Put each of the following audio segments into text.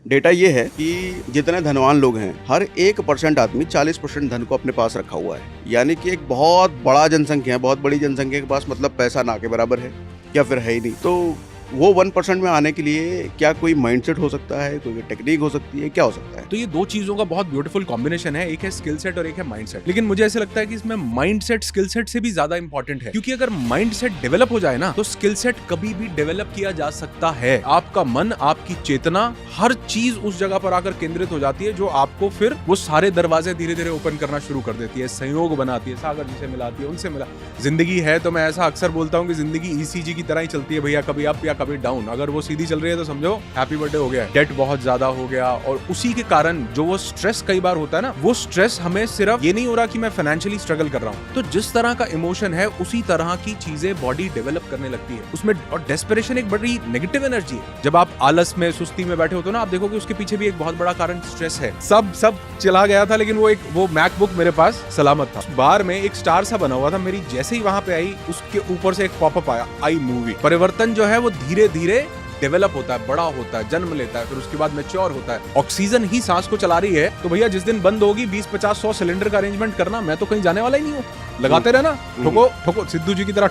Data ये है कि जितने धनवान लोग हैं, हर 1% आदमी 40% धन को अपने पास रखा हुआ है। यानी कि एक बहुत बड़ा जनसंख्या है, बहुत बड़ी जनसंख्या के पास मतलब पैसा ना के बराबर है या फिर है ही नहीं। तो वो 1% में आने के लिए क्या कोई माइंडसेट हो सकता है, कोई टेक्निक हो सकती है, क्या हो सकता है? तो ये दो चीजों का बहुत ब्यूटीफुल कॉम्बिनेशन है, एक है स्किल सेट और एक है माइंडसेट। लेकिन मुझे ऐसे लगता है कि इसमें माइंडसेट स्किल सेट से भी ज्यादा इंपॉर्टेंट है, क्योंकि अगर माइंडसेट डेवलप हो जाए ना तो स्किल सेट कभी भी डेवलप किया जा सकता है। आपका मन, आपकी चेतना, हर चीज उस जगह पर आकर केंद्रित हो जाती है जो आपको फिर वो सारे दरवाजे धीरे धीरे ओपन करना शुरू कर देती है, संयोग बनाती है, सागर जी से मिलाती है, उनसे मिला। जिंदगी है तो मैं ऐसा अक्सर बोलता हूँ कि जिंदगी ईसीजी की तरह ही चलती है भैया, कभी अप या कभी डाउन। अगर वो सीधी चल रही है तो समझो हैप्पी बर्थडे हो गया, डेट बहुत ज्यादा हो गया। और उसी के कारण जो वो स्ट्रेस कई बार होता है ना, वो स्ट्रेस हमें सिर्फ ये नहीं हो रहा कि मैं फाइनेंशियली स्ट्रगल कर रहा हूँ, तो जिस तरह का इमोशन है उसी तरह की चीजें बॉडी डेवलप करने लगती है उसमें। और डेस्परेशन एक बड़ी नेगेटिव एनर्जी है। जब आप आलस में, सुस्ती में बैठे होते हो ना, आप देखोगे उसके पीछे भी एक बहुत बड़ा कारण स्ट्रेस है। सब चला गया था, लेकिन वो मैकबुक मेरे पास सलामत था। बार में एक स्टार सा बना हुआ था, मेरी जैसे ही वहां पे आई उसके ऊपर से एक पॉपअप आया, आई मूवी। परिवर्तन जो है वो धीरे धीरे डेवलप होता है, बड़ा होता है, जन्म लेता है, फिर उसके बाद मैच्योर होता है। ऑक्सीजन ही सांस को चला रही है, तो भैया जिस दिन बंद होगी 20, 50, 100 सिलेंडर का अरेंजमेंट करना, मैं तो कहीं जाने वाला ही नहीं हूँ। लगाते रहना, ठोको सिद्धू जी की तरह,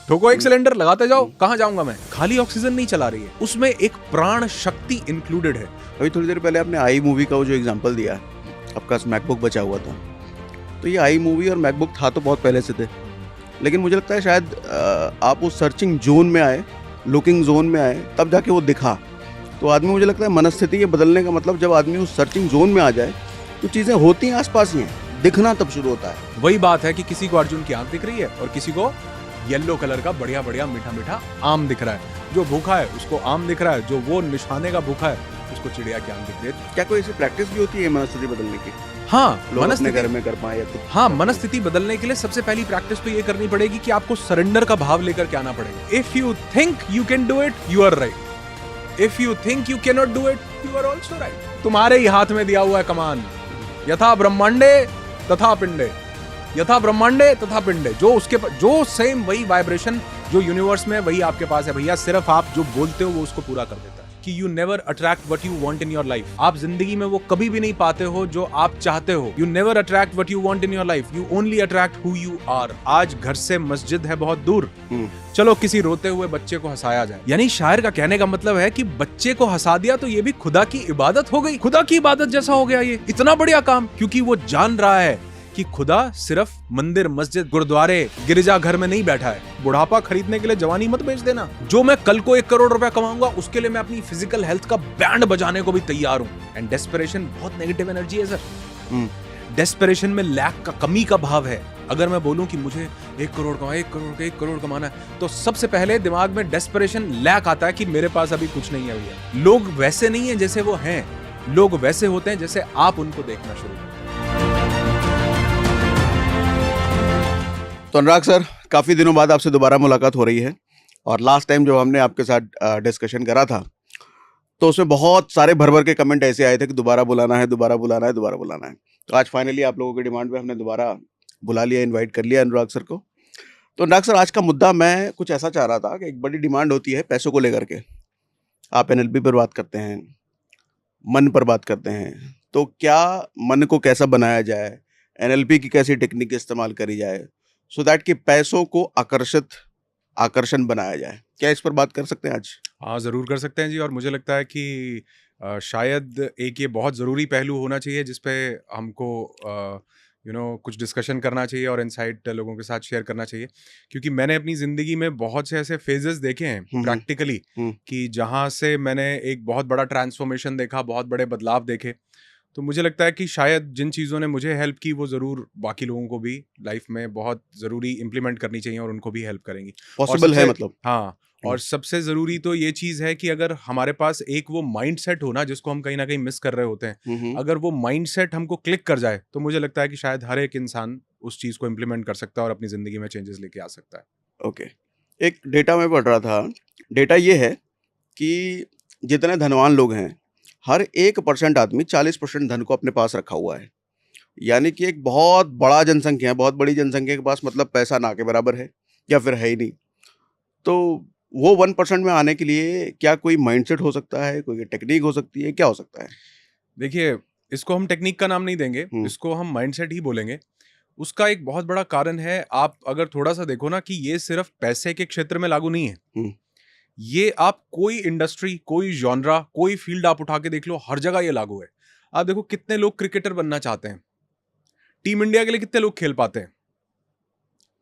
ठोको एक सिलेंडर लगाते जाओ। कहाँ जाऊंगा मैं? खाली ऑक्सीजन नहीं चला रही है, उसमें एक प्राण शक्ति इंक्लूडेड है। अभी थोड़ी देर पहले आपने आई मूवी का वो जो एग्जाम्पल दिया, आपका मैकबुक बचा हुआ था, तो ये आई मूवी और मैकबुक था तो बहुत पहले से थे, लेकिन मुझे लगता है शायद आप उस सर्चिंग जोन में आए, लुकिंग जोन में आए, तब जाके वो दिखा। तो आदमी, मुझे लगता है मनस्थिति ये बदलने का मतलब, जब आदमी उस सर्चिंग जोन में आ जाए तो चीज़ें होती हैं आसपास ही हैं, दिखना तब शुरू होता है। वही बात है कि किसी को अर्जुन की आंख दिख रही है और किसी को येलो कलर का बढ़िया बढ़िया मीठा मीठा आम दिख रहा है। जो भूखा है उसको आम दिख रहा है, जो वो निशाने का भूखा है उसको चिड़िया की आंख दिख रही है। क्या कोई ऐसी प्रैक्टिस भी होती है मनस्थिति बदलने की? हाँ, लोग अपने घर में कर पाए या कुछ? हाँ, मनस्थिति बदलने के लिए सबसे पहली प्रैक्टिस तो ये करनी पड़ेगी कि आपको सरेंडर का भाव लेकर के आना पड़ेगा। If you think you can do it, you are right. If you think you can not do it, you are also right. तुम्हारे ही हाथ में दिया हुआ है कमान। यथा ब्रह्मांडे तथा पिंडे, यथा ब्रह्मांडे तथा पिंडे। जो सेम वही वाइब्रेशन जो यूनिवर्स में, वही आपके पास है भैया। सिर्फ आप जो बोलते हो वो उसको पूरा कर देता है। कि you never attract what you want in your life. आप जिंदगी में वो कभी भी नहीं पाते हो जो आप चाहते हो। You never attract what you want in your life, you only attract who you are. आज घर से मस्जिद है बहुत दूर, चलो किसी रोते हुए बच्चे को हंसाया जाए। यानी शायर का कहने का मतलब है कि बच्चे को हंसा दिया तो ये भी खुदा की इबादत हो गई। खुदा की इबादत जैसा हो गया ये, इतना बढ़िया काम। क्योंकि वो जान रहा है कि खुदा सिर्फ मंदिर, मस्जिद, गुरुद्वारे, गिरजा घर में नहीं बैठा है। बुढ़ापा खरीदने के लिए जवानी मत बेच देना। जो मैं कल को 1 करोड़ रुपया कमाऊंगा उसके लिए मैं अपनी फिजिकल हेल्थ का बैंड बजाने को भी तैयार हूं। एंड डेस्परेशन बहुत नेगेटिव एनर्जी है सर। डेस्परेशन में लैक का, कमी का भाव है। अगर मैं बोलूं कि मुझे 1 करोड़ कमाना है, तो सबसे पहले दिमाग में डेस्परेशन, लैक आता है कि मेरे पास अभी कुछ नहीं है भैया। लोग वैसे नहीं है जैसे वो हैं, लोग वैसे होते हैं जैसे आप उनको देखना शुरू करें। तो अनुराग सर, काफ़ी दिनों बाद आपसे दोबारा मुलाकात हो रही है, और लास्ट टाइम जो हमने आपके साथ डिस्कशन करा था तो उसमें बहुत सारे भर के कमेंट ऐसे आए थे कि दोबारा बुलाना है, दोबारा बुलाना है, दोबारा बुलाना है। तो आज फाइनली आप लोगों की डिमांड पे हमने दोबारा बुला लिया, इनवाइट कर लिया अनुराग सर को। तो अनुराग सर, आज का मुद्दा मैं कुछ ऐसा चाह रहा था कि एक बड़ी डिमांड होती है पैसों को लेकर के। आप एनएलपी पर बात करते हैं, मन पर बात करते हैं, तो क्या मन को कैसा बनाया जाए, एनएलपी की कैसी टेक्निक इस्तेमाल करी जाए सो दैट कि पैसों को आकर्षण बनाया जाए? क्या इस पर बात कर सकते हैं आज? हाँ, ज़रूर कर सकते हैं जी। और मुझे लगता है कि शायद एक ये बहुत ज़रूरी पहलू होना चाहिए जिस पे हमको कुछ डिस्कशन करना चाहिए और इनसाइट लोगों के साथ शेयर करना चाहिए। क्योंकि मैंने अपनी ज़िंदगी में बहुत से ऐसे फेजेस देखे हैं प्रैक्टिकली, कि जहाँ से मैंने एक बहुत बड़ा ट्रांसफॉर्मेशन देखा, बहुत बड़े बदलाव देखे। तो मुझे लगता है कि शायद जिन चीज़ों ने मुझे हेल्प की वो ज़रूर बाकी लोगों को भी लाइफ में बहुत ज़रूरी इम्प्लीमेंट करनी चाहिए और उनको भी हेल्प करेंगी। पॉसिबल है मतलब? हाँ, और सबसे ज़रूरी तो ये चीज़ है कि अगर हमारे पास एक वो माइंड सेट हो ना, जिसको हम कहीं ना कहीं मिस कर रहे होते हैं, अगर वो माइंड सेट हमको क्लिक कर जाए तो मुझे लगता है कि शायद हर एक इंसान उस चीज़ को इम्प्लीमेंट कर सकता है और अपनी ज़िंदगी में चेंजेस लेके आ सकता है। ओके, एक डेटा मैं पढ़ रहा था। डेटा ये है कि जितने धनवान लोग हैं, हर 1% आदमी 40% धन को अपने पास रखा हुआ है। यानी कि एक बहुत बड़ा जनसंख्या है, बहुत बड़ी जनसंख्या के पास मतलब पैसा ना के बराबर है या फिर है ही नहीं। तो वो 1% में आने के लिए क्या कोई माइंडसेट हो सकता है, कोई टेक्निक हो सकती है, क्या हो सकता है? देखिए, इसको हम टेक्निक का नाम नहीं देंगे, इसको हम माइंडसेट ही बोलेंगे। उसका एक बहुत बड़ा कारण है, आप अगर थोड़ा-सा देखो ना कि ये सिर्फ़ पैसे के क्षेत्र में लागू नहीं है। हुँ, ये आप कोई इंडस्ट्री, कोई जॉनरा, कोई फ़ील्ड आप उठा के देख लो, हर जगह ये लागू है। आप देखो कितने लोग क्रिकेटर बनना चाहते हैं। टीम इंडिया के लिए कितने लोग खेल पाते हैं?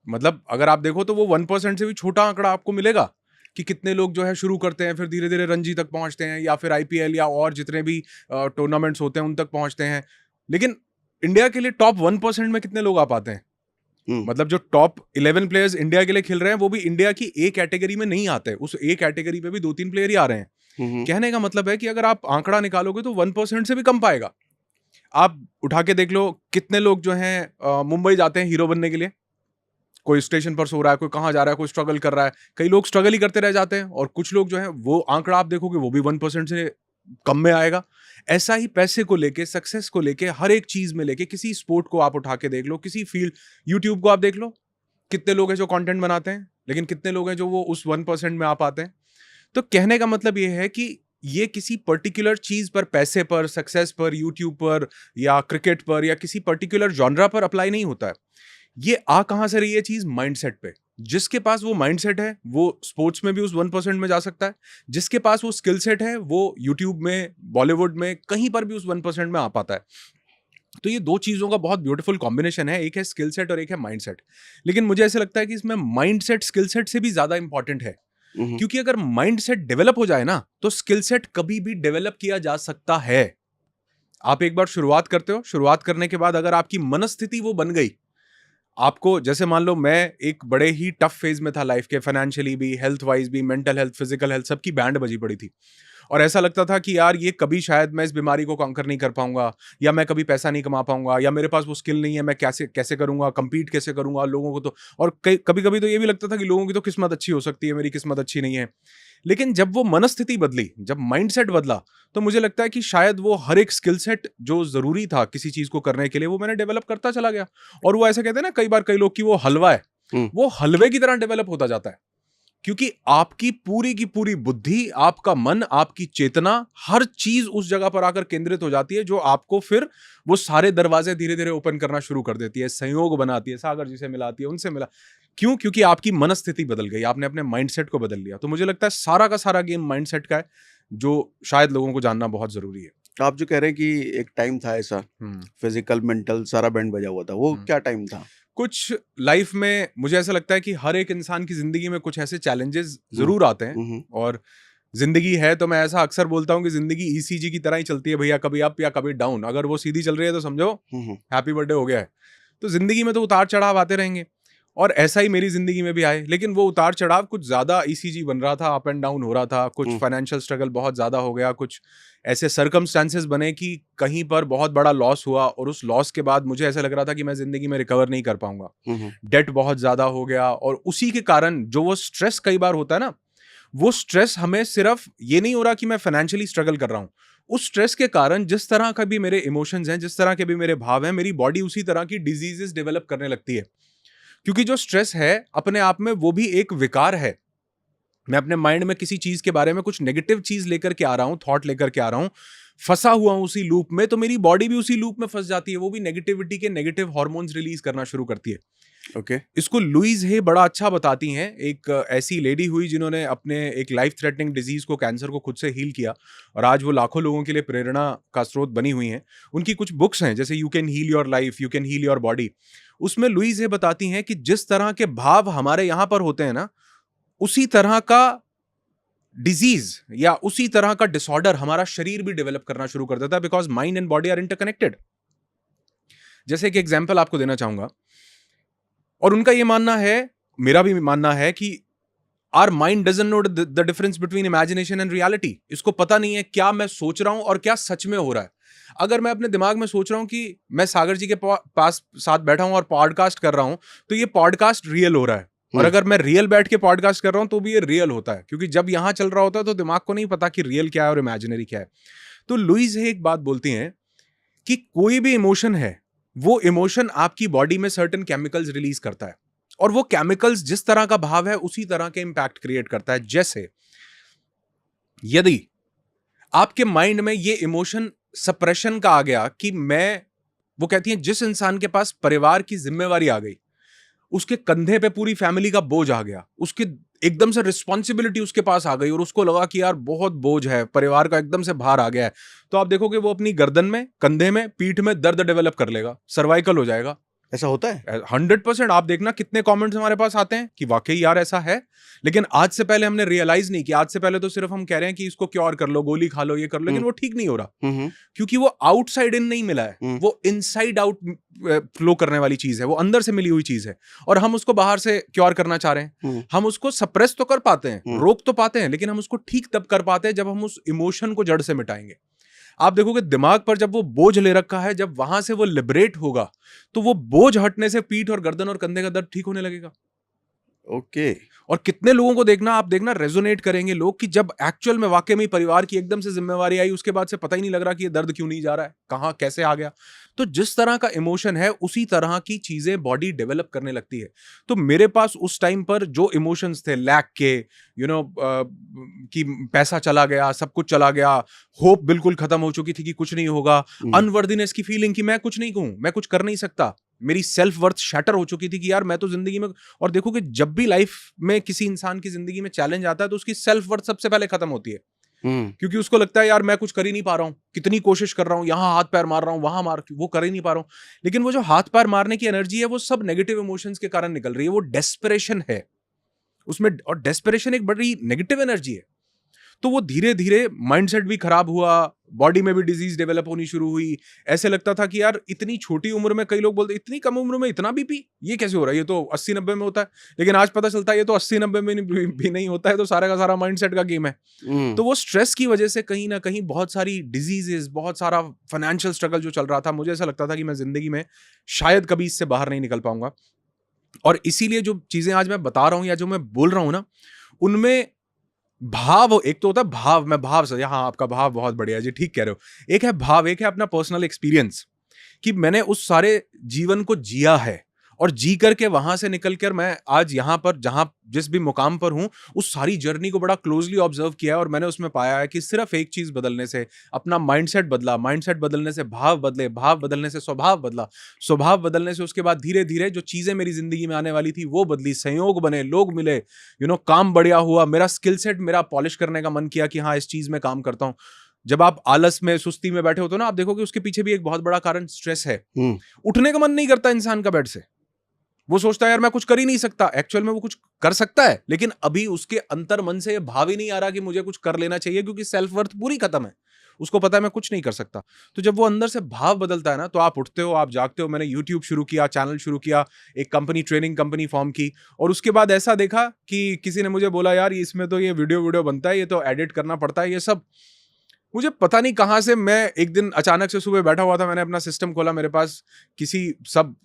मतलब अगर आप देखो तो वो 1% से भी छोटा आंकड़ा आपको मिलेगा कि कितने लोग जो है शुरू करते हैं, फिर धीरे-धीरे रणजी तक पहुँचते हैं या फिर आईपीएल या और जितने भी टूर्नामेंट्स होते हैं, उन तक पहुँचते हैं। लेकिन इंडिया के लिए टॉप 1% में कितने लोग आ पाते हैं? हुँ, मतलब जो टॉप 11 प्लेयर्स इंडिया के लिए खेल रहे हैं, वो भी इंडिया की ए कैटेगरी में नहीं आते। उस ए कैटेगरी पे भी 2-3 प्लेयर ही आ रहे हैं। हुँ, हुँ, कहने का मतलब है कि अगर आप आंकड़ा निकालोगे तो 1% से भी कम पाएगा। आप उठा के देख लो कितने लोग जो हैं मुंबई जाते हैं हीरो बनने के लिए। कोई स्टेशन पर सो रहा है, कोई कहाँ जा रहा है, कोई स्ट्रगल कर रहा है। कई लोग स्ट्रगल ही करते रह जाते हैं और कुछ लोग जो हैं वो आंकड़ा आप देखोगे वो भी 1% से कम में आएगा। ऐसा ही पैसे को लेके, सक्सेस को लेके, हर एक चीज़ में लेके, किसी स्पोर्ट को आप उठा के देख लो, किसी फील्ड, यूट्यूब को आप देख लो, कितने लोग हैं जो कंटेंट बनाते हैं, लेकिन कितने लोग हैं जो वो उस 1% में आ पाते हैं। तो कहने का मतलब ये है कि ये किसी पर्टिकुलर चीज़ पर, पैसे पर, सक्सेस पर, यूट्यूब पर या क्रिकेट पर या किसी पर्टिकुलर जॉनरा पर अप्लाई नहीं होता है। ये आ कहाँ से रही है चीज़? माइंडसेट पे। जिसके पास वो माइंडसेट है, वो स्पोर्ट्स में भी उस 1% में जा सकता है। जिसके पास वो स्किल सेट है, वो यूट्यूब में, बॉलीवुड में, कहीं पर भी उस 1% में आ पाता है। तो ये 2 चीज़ों का बहुत ब्यूटीफुल कॉम्बिनेशन है, एक है स्किल सेट और एक है माइंडसेट। लेकिन मुझे ऐसा लगता है कि इसमें माइंडसेट स्किल सेट से भी ज़्यादा इंपॉर्टेंट है। हुँ, हुँ, क्योंकि अगर माइंडसेट डेवलप हो जाए ना, तो स्किल सेट कभी भी डेवलप किया जा सकता है। आप एक बार शुरुआत करते हो, शुरुआत करने के बाद अगर आपकी मनस्थिति वो बन गई, आपको जैसे मान लो मैं एक बड़े ही टफ फेज में था लाइफ के, फाइनेंशियली भी, हेल्थ वाइज भी, मेंटल हेल्थ, फिजिकल हेल्थ, सबकी बैंड बजी पड़ी थी। और ऐसा लगता था कि यार ये कभी शायद मैं इस बीमारी को कॉन्कर नहीं कर पाऊंगा, या मैं कभी पैसा नहीं कमा पाऊंगा, या मेरे पास वो स्किल नहीं है, मैं कैसे कैसे करूंगा, compete कैसे करूंगा लोगों को। तो और कभी कभी तो ये भी लगता था कि लोगों की तो किस्मत अच्छी हो सकती है, मेरी किस्मत अच्छी नहीं है। लेकिन जब वो मनस्थिति बदली, जब माइंडसेट बदला, तो मुझे लगता है कि शायद वो हर एक स्किल सेट जो जरूरी था किसी चीज को करने के लिए, वो मैंने डेवलप करता चला गया। और वो ऐसे कहते हैं ना कई बार कई लोग कि वो हलवा है, हुँ, वो हलवे की तरह डेवलप होता जाता है। क्योंकि आपकी पूरी की पूरी बुद्धि, आपका मन, आपकी चेतना, हर चीज उस जगह पर आकर केंद्रित हो जाती है जो आपको फिर वो सारे दरवाजे धीरे धीरे ओपन करना शुरू कर देती है, संयोग बनाती है, सागर जी से मिलाती है, उनसे मिला। क्यों? क्योंकि आपकी मनस्थिति बदल गई, आपने अपने माइंडसेट को बदल लिया। तो मुझे लगता है सारा का सारा गेम माइंडसेट का है, जो शायद लोगों को जानना बहुत जरूरी है। आप जो कह रहे हैं कि एक टाइम था ऐसा, हम्म फिज़िकल, मेंटल सारा बैंड बजा हुआ था, वो हम्म। क्या टाइम था? कुछ लाइफ में मुझे ऐसा लगता है कि हर एक इंसान की जिंदगी में कुछ ऐसे चैलेंजेस हुँ, जरूर आते हैं। हुँ, हुँ, और जिंदगी है तो मैं ऐसा अक्सर बोलता हूँ कि जिंदगी ईसीजी की तरह ही चलती है भैया, कभी अप या कभी डाउन। अगर वो सीधी चल रही है तो समझो हुँ, हुँ, हैप्पी बर्थडे हो गया है। तो जिंदगी में तो उतार चढ़ाव आते रहेंगे, और ऐसा ही मेरी जिंदगी में भी आए। लेकिन वो उतार चढ़ाव कुछ ज्यादा ईसीजी बन रहा था, अप एंड डाउन हो रहा था, कुछ हुँ, फाइनेंशियल स्ट्रगल बहुत ज्यादा हो गया, कुछ ऐसे सर्कमस्टांसेस बने कि कहीं पर बहुत बड़ा लॉस हुआ, और उस लॉस के बाद मुझे ऐसा लग रहा था कि मैं जिंदगी में रिकवर नहीं कर पाऊंगा। हुँ, हुँ, डेट बहुत ज्यादा हो गया, और उसी के कारण जो वो स्ट्रेस कई बार होता है ना, वो स्ट्रेस हमें सिर्फ ये नहीं हो रहा कि मैं फाइनेंशियली स्ट्रगल कर रहा हूं। उस स्ट्रेस के कारण जिस तरह का भी मेरे इमोशंस हैं, जिस तरह के भी मेरे भाव हैं, मेरी बॉडी उसी तरह की डिजीजेस डेवलप करने लगती है। क्योंकि जो स्ट्रेस है अपने आप में वो भी एक विकार है। मैं अपने माइंड में किसी चीज के बारे में कुछ नेगेटिव चीज लेकर के आ रहा हूं, थॉट लेकर के आ रहा हूं, फंसा हुआ हूं उसी लूप में, तो मेरी बॉडी भी उसी लूप में फंस जाती है, वो भी नेगेटिविटी के नेगेटिव हार्मोन्स रिलीज करना शुरू करती है। ओके, इसको लुइस हे बड़ा अच्छा बताती हैं। एक ऐसी लेडी हुई जिन्होंने अपने एक लाइफ थ्रेटनिंग डिजीज को, कैंसर को खुद से हील किया, और आज वो लाखों लोगों के लिए प्रेरणा का स्रोत बनी हुई हैं। उनकी कुछ बुक्स हैं जैसे you can heal your life, you can heal your body. उसमें लुइस हे बताती हैं कि जिस तरह के भाव हमारे यहाँ पर होते हैं ना, उसी तरह का डिजीज या उसी तरह का डिसऑर्डर हमारा शरीर भी डेवलप करना शुरू कर देता है, because mind and body are interconnected. जैसे एक एग्जाम्पल आपको देना चाहूंगा, और उनका ये मानना है, मेरा भी मानना है, कि our mind doesn't know the difference between imagination and reality. इसको पता नहीं है क्या मैं सोच रहा हूं और क्या सच में हो रहा है। अगर मैं अपने दिमाग में सोच रहा हूं कि मैं सागर जी के पास साथ बैठा हूं और पॉडकास्ट कर रहा हूं, तो ये पॉडकास्ट रियल हो रहा है। और अगर मैं रियल बैठ के पॉडकास्ट कर रहा हूं तो भी ये रियल होता है, क्योंकि जब यहां चल रहा होता है तो दिमाग को नहीं पता कि रियल क्या है और इमेजिनरी क्या है। तो लुइस हे एक बात बोलती हैं कि कोई भी इमोशन है, वो इमोशन आपकी बॉडी में सर्टेन केमिकल्स रिलीज करता है। और वो केमिकल्स जिस तरह का भाव है उसी तरह के इंपैक्ट क्रिएट करता है। जैसे यदि आपके माइंड में ये इमोशन सप्रेशन का आ गया कि वो कहती है जिस इंसान के पास परिवार की जिम्मेवारी आ गई, उसके कंधे पे पूरी फैमिली का बोझ आ गया, उसके एकदम से रिस्पॉन्सिबिलिटी उसके पास आ गई और उसको लगा कि यार बहुत बोझ है, परिवार का एकदम से भार आ गया है, तो आप देखोगे वो अपनी गर्दन में, कंधे में, पीठ में दर्द डेवलप कर लेगा, सर्वाइकल हो जाएगा। ऐसा होता है? 100% आप देखना कितने कमेंट्स हमारे पास आते हैं कि वाकई यार ऐसा है। लेकिन आज से पहले हमने रियलाइज नहीं किया। आज से पहले तो सिर्फ हम कह रहे हैं कि इसको क्योर कर लो, गोली खा लो, ये कर लो, लेकिन वो ठीक नहीं हो रहा, क्योंकि वो आउटसाइड इन नहीं मिला है, वो इनसाइड आउट फ्लो करने वाली चीज है, वो अंदर से मिली हुई चीज है, और हम उसको बाहर से क्योर करना चाह रहे हैं। हम उसको सप्रेस तो कर पाते हैं, रोक तो पाते हैं, लेकिन हम उसको ठीक तब कर पाते हैं जब हम उस इमोशन को जड़ से मिटाएंगे। आप देखोगे दिमाग पर जब वो बोझ ले रखा है, जब वहां से वो लिबरेट होगा, तो वो बोझ हटने से पीठ और गर्दन और कंधे का दर्द ठीक होने लगेगा। ओके। और कितने लोगों को देखना, आप देखना रेजोनेट करेंगे लोग कि जब एक्चुअल में वाकई में परिवार की एकदम से जिम्मेवारी आई, उसके बाद से पता ही नहीं लग रहा कि ये दर्द क्यों नहीं जा रहा है, कहां कैसे आ गया। तो जिस तरह का इमोशन है उसी तरह की चीजें बॉडी डेवलप करने लगती है। तो मेरे पास उस टाइम पर जो इमोशंस थे लैक के, कि पैसा चला गया, सब कुछ चला गया, होप बिल्कुल खत्म हो चुकी थी कि कुछ नहीं होगा, अनवर्दीनेस की फीलिंग कि मैं कुछ नहीं कहूं, मैं कुछ कर नहीं सकता, मेरी सेल्फ वर्थ शैटर हो चुकी थी कि यार मैं तो जिंदगी में। और देखो कि जब भी लाइफ में किसी इंसान की जिंदगी में चैलेंज आता है तो उसकी सेल्फ वर्थ सबसे पहले खत्म होती है, क्योंकि उसको लगता है यार मैं कुछ कर ही नहीं पा रहा हूं, कितनी कोशिश कर रहा हूं, यहां हाथ पैर मार रहा हूं, वहां वो कर ही नहीं पा रहा हूं। लेकिन वो जो हाथ पैर मारने की एनर्जी है वो सब नेगेटिव इमोशंस के कारण निकल रही है, वो डेस्परेशन है उसमें, और डेस्परेशन एक बड़ी नेगेटिव एनर्जी है। तो वो धीरे धीरे माइंडसेट भी खराब हुआ, बॉडी में भी डिजीज डेवलप होनी शुरू हुई। ऐसे लगता था कि यार इतनी छोटी उम्र में, कई लोग बोलते इतनी कम उम्र में इतना बीपी, ये कैसे हो रहा है, ये तो 80-90 में होता है। लेकिन आज पता चलता है ये तो 80-90 में भी नहीं होता है, तो सारा का सारा माइंडसेट का गेम है। तो वो स्ट्रेस की वजह से कहीं ना कहीं बहुत सारी डिजीजेस, बहुत सारा फाइनेंशियल स्ट्रगल जो चल रहा था, मुझे ऐसा लगता था कि मैं जिंदगी में शायद कभी इससे बाहर नहीं निकल पाऊंगा। और इसीलिए जो चीजें आज मैं बता रहा हूं या जो मैं बोल रहा हूं ना, उनमें भाव, एक तो होता है भाव, मैं भाव से, हाँ आपका भाव बहुत बढ़िया है जी, ठीक कह रहे हो। एक है भाव, एक है अपना पर्सनल एक्सपीरियंस, कि मैंने उस सारे जीवन को जिया है, और जी करके वहां से निकलकर मैं आज यहां पर, जहां जिस भी मुकाम पर हूं, उस सारी जर्नी को बड़ा क्लोजली ऑब्जर्व किया है। और मैंने उसमें पाया है कि सिर्फ एक चीज बदलने से अपना माइंडसेट बदला, माइंडसेट बदलने से भाव बदले, भाव बदलने से स्वभाव बदला, स्वभाव बदलने से उसके बाद धीरे धीरे जो चीजें मेरी जिंदगी में आने वाली थी वो बदली, संयोग बने, लोग मिले, काम बढ़िया हुआ, मेरा स्किल सेट मेरा पॉलिश करने का मन किया कि हाँ इस चीज में काम करता हूं। जब आप आलस में, सुस्ती में बैठे होते हो ना, आप देखोगे उसके पीछे भी एक बहुत बड़ा कारण स्ट्रेस है। उठने का मन नहीं करता इंसान का बेड से, वो सोचता है यार मैं कुछ कर ही नहीं सकता। एक्चुअल में वो कुछ कर सकता है, लेकिन अभी उसके अंतर मन से ये भाव ही नहीं आ रहा कि मुझे कुछ कर लेना चाहिए, क्योंकि सेल्फ वर्थ पूरी खत्म है, उसको पता है मैं कुछ नहीं कर सकता। तो जब वो अंदर से भाव बदलता है ना, तो आप उठते हो, आप जागते हो। मैंने यूट्यूब शुरू किया, चैनल शुरू किया, एक कंपनी, ट्रेनिंग कंपनी फॉर्म की, और उसके बाद ऐसा देखा कि किसी ने मुझे बोला यार इसमें तो ये वीडियो बनता है, ये तो एडिट करना पड़ता है, ये सब। मुझे पता नहीं कहां से, मैं एक दिन अचानक से सुबह बैठा हुआ था, मैंने अपना सिस्टम खोला, मेरे पास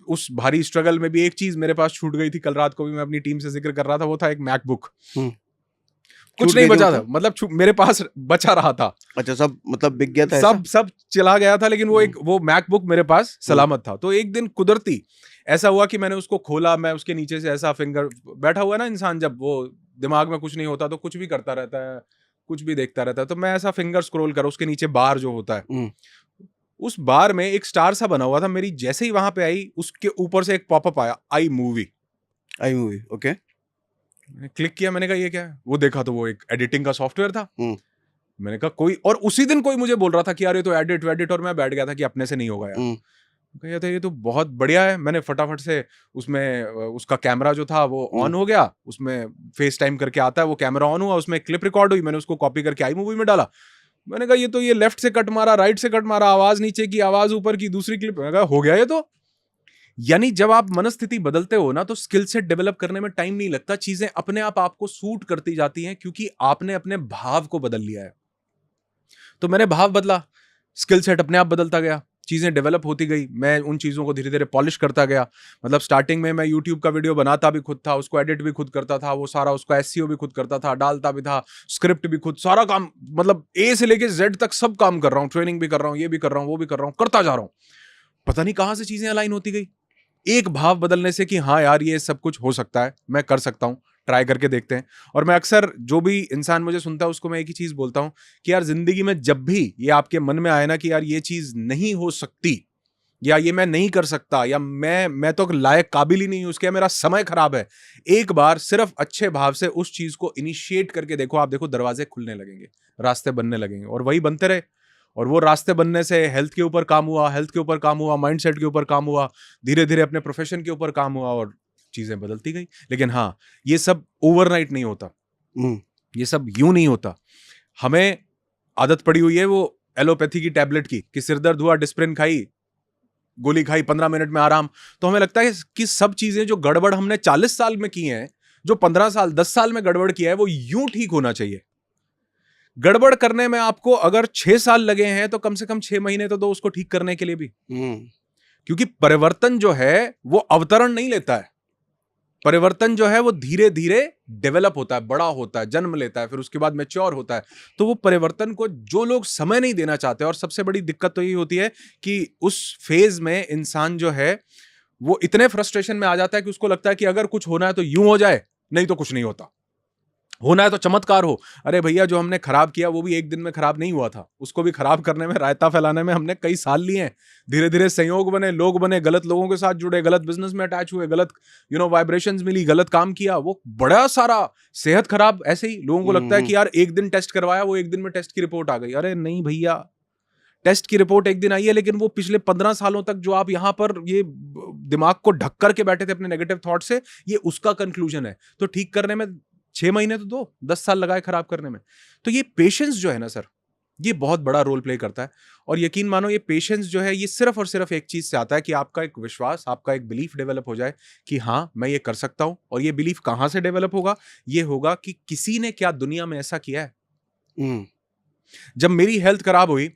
उस भारी स्ट्रगल में भी एक चीज मेरे पास छूट गई थी। कल रात को भी मैं अपनी टीम से जिक्र कर रहा था, वो था एक मैकबुक। कुछ नहीं बचा था, मतलब मेरे पास बचा रहा था। अच्छा, सब मतलब बिक गया था? सब चला गया था, लेकिन वो मैकबुक मेरे पास सलामत था। तो एक दिन कुदरती ऐसा हुआ कि मैंने उसको खोला, मैं उसके नीचे से ऐसा फिंगर, बैठा हुआ है ना इंसान, जब वो दिमाग में कुछ नहीं होता तो कुछ भी करता रहता है, कुछ भी देखता रहता है, तो मैं ऐसा फिंगर स्क्रॉल करा, उसके नीचे बार जो होता है, उस बार में एक स्टार सा बना हुआ था। मेरी जैसे ही वहां पे आई, उसके ऊपर से एक पॉपअप आया, आई मूवी। ओके। क्लिक किया, मैंने कहा ये क्या है, वो देखा तो वो एक एडिटिंग का सॉफ्टवेयर था। मैंने कहा कोई, और उसी दिन कोई मुझे बोल रहा था कि यार ये तो एडिट, और मैं बैठ गया था कि अपने से नहीं होगा यार। कहते ये तो बहुत बढ़िया है। मैंने फटाफट से उसमें, उसका कैमरा जो था वो ऑन हो गया, उसमें फेस टाइम करके आता है, वो कैमरा ऑन हुआ, उसमें क्लिप रिकॉर्ड हुई, मैंने उसको कॉपी करके आई मूवी में डाला। मैंने कहा ये लेफ्ट से कट मारा, राइट से कट मारा, आवाज नीचे की, आवाज ऊपर की, दूसरी क्लिप, मैंने कहा हो गया ये तो। यानी जब आप मनस्थिति बदलते हो ना, तो स्किल सेट डेवलप करने में टाइम नहीं लगता, चीजें अपने आप आपको सूट करती जाती हैं, क्योंकि आपने अपने भाव को बदल लिया है। तो मैंने भाव बदला, स्किल सेट अपने आप बदलता गया, चीजें डेवलप होती गई, मैं उन चीजों को धीरे धीरे पॉलिश करता गया। मतलब स्टार्टिंग में मैं यूट्यूब का वीडियो बनाता भी खुद था, उसको एडिट भी खुद करता था, वो सारा उसका एसईओ भी खुद करता था, डालता भी था, स्क्रिप्ट भी खुद, सारा काम, मतलब ए से लेके जेड तक सब काम कर रहा हूँ, ट्रेनिंग भी कर रहा हूँ, ये भी कर रहा हूँ, वो भी कर रहा हूँ, करता जा रहा हूँ। पता नहीं कहां से चीजें अलाइन होती गई। एक भाव बदलने से कि हाँ यार ये सब कुछ हो सकता है, मैं कर सकता हूँ, ट्राई करके देखते हैं। और मैं अक्सर जो भी इंसान मुझे सुनता है उसको मैं एक ही चीज बोलता हूँ कि यार जिंदगी में जब भी ये आपके मन में आए ना कि यार ये चीज नहीं हो सकती, या ये मैं नहीं कर सकता, या मैं तो लायक काबिल ही नहीं हूं उसके, या मेरा समय खराब है, एक बार सिर्फ अच्छे भाव से उस चीज को इनिशिएट करके देखो, आप देखो दरवाजे खुलने लगेंगे, रास्ते बनने लगेंगे, और वही बनते रहे। और वो रास्ते बनने से हेल्थ के ऊपर काम हुआ, हेल्थ के ऊपर काम हुआ, माइंडसेट के ऊपर काम हुआ, धीरे धीरे अपने प्रोफेशन के ऊपर काम हुआ, और चीजें बदलती गई। लेकिन हाँ, ये सब ओवरनाइट नहीं होता, ये सब यूं नहीं होता। हमें आदत पड़ी हुई है वो एलोपैथी की टैबलेट की, कि सिरदर्द हुआ डिस्प्रिन खाई, गोली खाई, 15 मिनट में आराम। तो हमें लगता है कि सब चीजें जो गड़बड़ हमने 40 साल में की हैं, जो 15 साल 10 साल में गड़बड़ किया है, वो यूं ठीक होना चाहिए। गड़बड़ करने में आपको अगर 6 साल लगे हैं तो कम से कम 6 महीने तो दो उसको ठीक करने के लिए भी। क्योंकि परिवर्तन जो है वो अवतरण नहीं लेता है, परिवर्तन जो है वो धीरे धीरे डेवलप होता है, बड़ा होता है, जन्म लेता है, फिर उसके बाद मैच्योर होता है। तो वो परिवर्तन को जो लोग समय नहीं देना चाहते, और सबसे बड़ी दिक्कत तो यही होती है कि उस फेज में इंसान जो है वो इतने फ्रस्ट्रेशन में आ जाता है कि उसको लगता है कि अगर कुछ होना है तो यूं हो जाए, नहीं तो कुछ नहीं होता। होना है तो चमत्कार हो। अरे भैया, जो हमने खराब किया वो भी एक दिन में खराब नहीं हुआ था, उसको भी खराब करने में, रायता फैलाने में हमने कई साल लिए हैं। धीरे धीरे संयोग बने, लोग बने, गलत लोगों के साथ जुड़े, गलत बिजनेस में अटैच हुए, गलत वाइब्रेशंस मिली, गलत काम किया, वो बड़ा सारा सेहत खराब। ऐसे ही लोगों को लगता है कि यार एक दिन टेस्ट करवाया, वो एक दिन में टेस्ट की रिपोर्ट आ गई। अरे नहीं भैया, टेस्ट की रिपोर्ट एक दिन आई है, लेकिन वो पिछले 15 सालों तक जो आप यहां पर ये दिमाग को ढक करके बैठे थे अपने नेगेटिव थॉट से, ये उसका कंक्लूजन है। तो ठीक करने में 6 महीने तो दो, 10 साल लगाए खराब करने में। तो ये पेशेंस जो है ना सर, ये बहुत बड़ा रोल प्ले करता है। और यकीन मानो, ये पेशेंस जो है ये सिर्फ और सिर्फ एक चीज से आता है कि आपका एक विश्वास, आपका एक बिलीफ डेवलप हो जाए कि हाँ मैं ये कर सकता हूं। और ये बिलीफ कहां से डेवलप होगा? ये होगा कि किसी ने क्या दुनिया में ऐसा किया है। जब मेरी हेल्थ खराब हुई,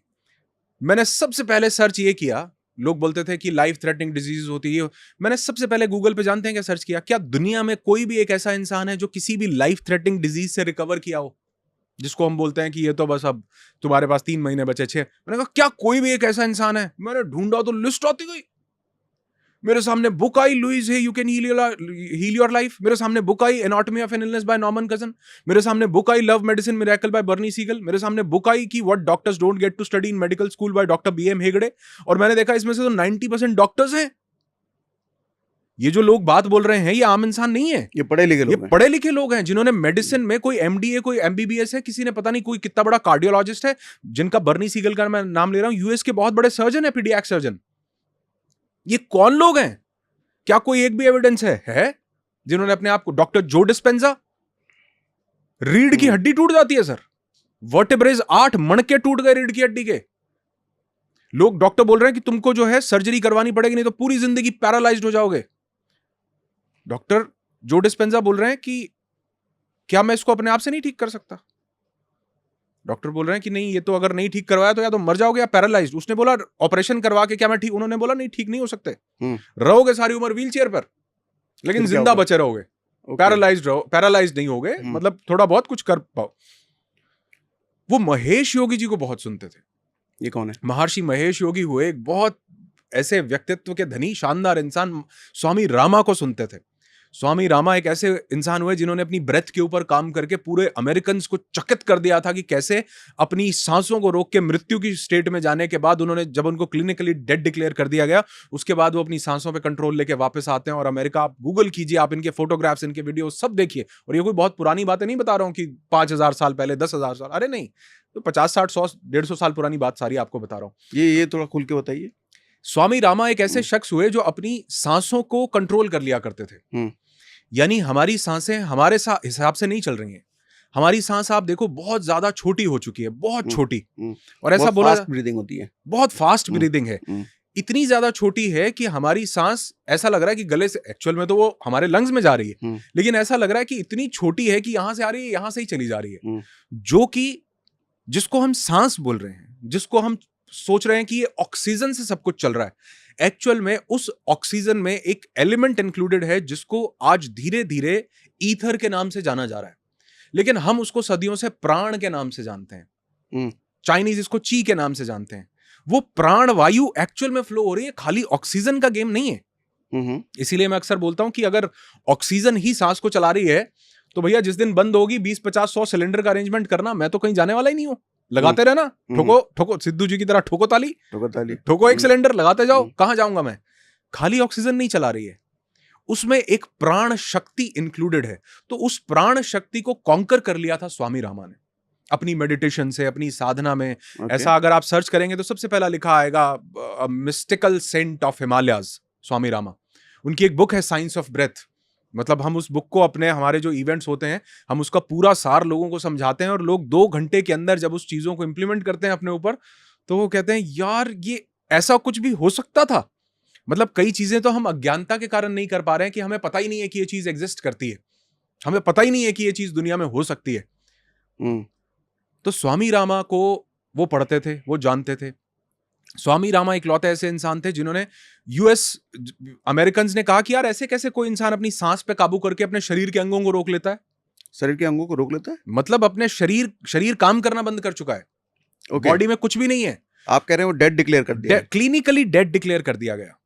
मैंने सबसे पहले सर्च ये किया, लोग बोलते थे कि लाइफ थ्रेटनिंग डिजीज होती है, मैंने सबसे पहले गूगल पे जानते हैं क्या सर्च किया? क्या दुनिया में कोई भी एक ऐसा इंसान है जो किसी भी लाइफ थ्रेटनिंग डिजीज से रिकवर किया हो, जिसको हम बोलते हैं कि ये तो बस अब तुम्हारे पास 3 महीने बचे, 6? मैंने कहा क्या कोई भी एक ऐसा इंसान है? मैंने ढूंढा तो लिस्ट आती गई। मेरे सामने बुक आई, Louise Hay you can heal your life. मेरे सामने बुक आई, anatomy of an illness by Norman Cousins. मेरे सामने बुक आई, love medicine miracle by Bernie Siegel. मेरे सामने बुक आई कि what doctors don't get to study in medical school by doctor B M Hegde. और मैंने देखा इसमें से तो 90% डॉक्टर्स हैं। ये जो लोग बात बोल रहे हैं ये आम इंसान नहीं है, ये पढ़े लिखे लोग हैं। पढ़े लिखे लोग हैं, जिन्होंने मेडिसिन में कोई एमडीए, कोई एमबीबीएस है, किसी ने पता नहीं कोई कितना बड़ा कार्डियोलॉजिस्ट है, जिनका बर्नी सीगल का मैं नाम ले रहा हूं, यूएस के बहुत बड़े सर्जन है, पीडियाट्रिक सर्जन। ये कौन लोग हैं? क्या कोई एक भी एविडेंस है जिन्होंने अपने आप को? डॉक्टर जो डिस्पेंजा, रीढ़ की हड्डी टूट जाती है सर, वर्टेब्रेज 8 मणके टूट गए रीढ़ की हड्डी के। लोग, डॉक्टर बोल रहे हैं कि तुमको जो है सर्जरी करवानी पड़ेगी, नहीं तो पूरी जिंदगी पैरालाइज्ड हो जाओगे। डॉक्टर जो डिस्पेंजा बोल रहे हैं कि क्या मैं इसको अपने आप से नहीं ठीक कर सकता? डॉक्टर बोल रहे हैं कि नहीं, ये तो अगर नहीं ठीक करवाया तो या तो मर जाओगे या पैरालाइज्ड। उसने बोला ऑपरेशन करवा के क्या मैं ठीक? उन्होंने बोला नहीं, ठीक नहीं हो सकते, रहोगे सारी उम्र व्हीलचेयर पर, लेकिन जिंदा बचे रहोगे, पैरालाइज्ड नहीं होगे, मतलब थोड़ा बहुत कुछ कर पाओ। वो महेश योगी जी को बहुत सुनते थे। ये कौन है? महर्षि महेश योगी हुए एक बहुत ऐसे व्यक्तित्व के धनी, शानदार इंसान, स्वामी रामा को सुनते थे। स्वामी रामा एक ऐसे इंसान हुए जिन्होंने अपनी ब्रेथ के ऊपर काम करके पूरे अमेरिकन को चकित कर दिया था कि कैसे अपनी सांसों को रोक के मृत्यु की स्टेट में जाने के बाद उन्होंने, जब उनको क्लिनिकली डेड डिक्लेयर कर दिया गया, उसके बाद वो अपनी सांसों पे कंट्रोल लेके वापस आते हैं। और अमेरिका, आप गूगल कीजिए, आप इनके फोटोग्राफ्स, इनके वीडियो सब देखिए। और ये कोई बहुत पुरानी बातें नहीं बता रहा हूं कि 5000 साल पहले, 10,000 साल, अरे नहीं, तो 50, 60, 100, 150 साल पुरानी बात सारी आपको बता रहा हूं। ये थोड़ा खुल के बताइए। स्वामी रामा एक ऐसे शख्स हुए जो अपनी सांसों को कंट्रोल कर लिया करते थे। यानी हमारी सांसें हमारे हिसाब से नहीं चल रही हैं। हमारी सांस आप देखो बहुत ज्यादा छोटी हो चुकी है, बहुत छोटी, और ऐसा बोला फास्ट ब्रीदिंग होती है, बहुत फास्ट ब्रीदिंग है। इतनी ज्यादा छोटी है कि हमारी सांस ऐसा लग रहा है कि गले से, एक्चुअल में तो वो हमारे लंग्स में जा रही है, लेकिन ऐसा लग रहा है कि इतनी छोटी है कि यहां से आ रही है, यहां से ही चली जा रही है। जो कि जिसको हम सांस बोल रहे हैं, जिसको हम सोच रहे हैं कि ये ऑक्सीजन से सब कुछ चल रहा है, एक्चुअल में उस ऑक्सीजन में एक एलिमेंट इंक्लूडेड है जिसको आज धीरे धीरे ईथर के नाम से जाना जा रहा है, लेकिन हम उसको सदियों से प्राण के नाम से जानते हैं। चाइनीज इसको ची के नाम से जानते हैं। वो प्राण वायु एक्चुअल में फ्लो हो रही है, खाली ऑक्सीजन का गेम नहीं है। इसीलिए मैं अक्सर बोलता हूं कि अगर ऑक्सीजन ही सांस को चला रही है तो भैया जिस दिन बंद होगी 20-50-100 सिलेंडर का अरेंजमेंट करना, मैं तो कहीं जाने वाला ही नहीं हूं। लगाते रहना, ठोको ठोको, सिद्धू जी की तरह ठोको ताली, ठोको एक सिलेंडर, लगाते जाओ। कहां जाऊंगा मैं? खाली ऑक्सीजन नहीं चला रही है, उसमें एक प्राण शक्ति इंक्लूडेड है। तो उस प्राण शक्ति को कॉन्कर कर लिया था स्वामी रामा ने अपनी मेडिटेशन से, अपनी साधना में। ऐसा अगर आप सर्च करेंगे तो सबसे पहला लिखा आएगा मिस्टिकल सेंट ऑफ हिमालयाज, स्वामी रामा। उनकी एक बुक है साइंस ऑफ ब्रेथ। मतलब हम उस बुक को अपने हमारे जो इवेंट्स होते हैं, हम उसका पूरा सार लोगों को समझाते हैं, और लोग 2 घंटे के अंदर जब उस चीजों को इंप्लीमेंट करते हैं अपने ऊपर, तो वो कहते हैं यार ये ऐसा कुछ भी हो सकता था। मतलब कई चीजें तो हम अज्ञानता के कारण नहीं कर पा रहे हैं कि हमें पता ही नहीं है कि ये चीज एग्जिस्ट करती है, हमें पता ही नहीं है कि ये चीज दुनिया में हो सकती है। तो स्वामी रामा को वो पढ़ते थे, वो जानते थे। स्वामी रामा इकलौते ऐसे इंसान थे जिन्होंने अमेरिकन ने कहा कि यार ऐसे कैसे कोई इंसान अपनी सांस पे काबू करके अपने शरीर के अंगों को रोक लेता है। शरीर के अंगों को रोक लेता है मतलब अपने शरीर काम करना बंद कर चुका है, बॉडी में कुछ भी नहीं है। आप कह रहे हैं वो डेड डिक्लेयर कर दिया, क्लिनिकली डेड डिक्लेयर कर दिया गया।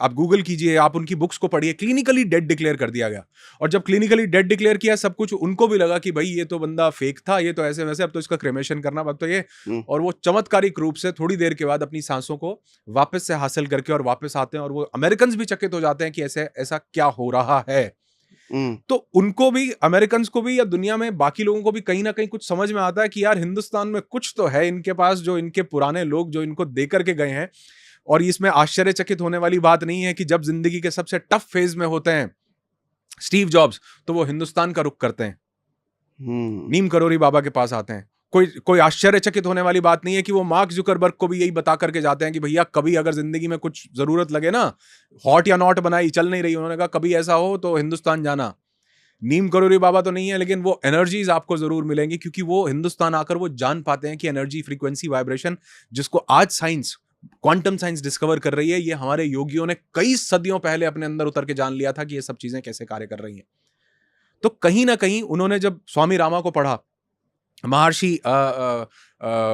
आप गूगल कीजिए, आप उनकी बुक्स को पढ़िए, क्लिनिकली डेड डिक्लेयर कर दिया गया। और जब क्लिनिकली डेड डिक्लेयर किया सब कुछ, उनको भी लगा कि भाई ये तो बंदा फेक था, ये तो ऐसे वैसे, अब तो इसका क्रेमेशन करना, अब तो ये। और वो चमत्कारिक रूप से थोड़ी देर के बाद अपनी सांसों को वापस से हासिल करके और वापस आते हैं, और वो अमेरिकन भी चकित हो जाते हैं कि ऐसे ऐसा क्या हो रहा है। तो उनको भी, अमेरिकन को भी, या दुनिया में बाकी लोगों को भी कहीं ना कहीं कुछ समझ में आता है कि यार हिंदुस्तान में कुछ तो है इनके पास, जो इनके पुराने लोग जो इनको दे करके गए हैं। और इसमें आश्चर्यचकित होने वाली बात नहीं है कि जब जिंदगी के सबसे टफ फेज में होते हैं स्टीव जॉब्स, तो वो हिंदुस्तान का रुख करते हैं, नीम करोरी बाबा के पास आते हैं। कोई आश्चर्यचकित होने वाली बात नहीं है कि वो मार्क जुकरबर्ग को भी यही बता करके जाते हैं कि भैया कभी अगर जिंदगी में कुछ जरूरत लगे ना, हॉट या नॉट बनाई चल नहीं रही, उन्होंने कहा कभी ऐसा हो तो हिंदुस्तान जाना। नीम करोरी बाबा तो नहीं है, लेकिन वो एनर्जीज आपको जरूर मिलेंगी, क्योंकि वो हिंदुस्तान आकर वो जान पाते हैं कि एनर्जी, फ्रीक्वेंसी, वाइब्रेशन, जिसको आज साइंस, क्वांटम साइंस डिस्कवर कर रही है, ये हमारे योगियों ने कई सदियों पहले अपने अंदर उतर के जान लिया था कि ये सब चीजें कैसे कार्य कर रही हैं। तो कहीं ना कहीं उन्होंने जब स्वामी रामा को पढ़ा, महर्षि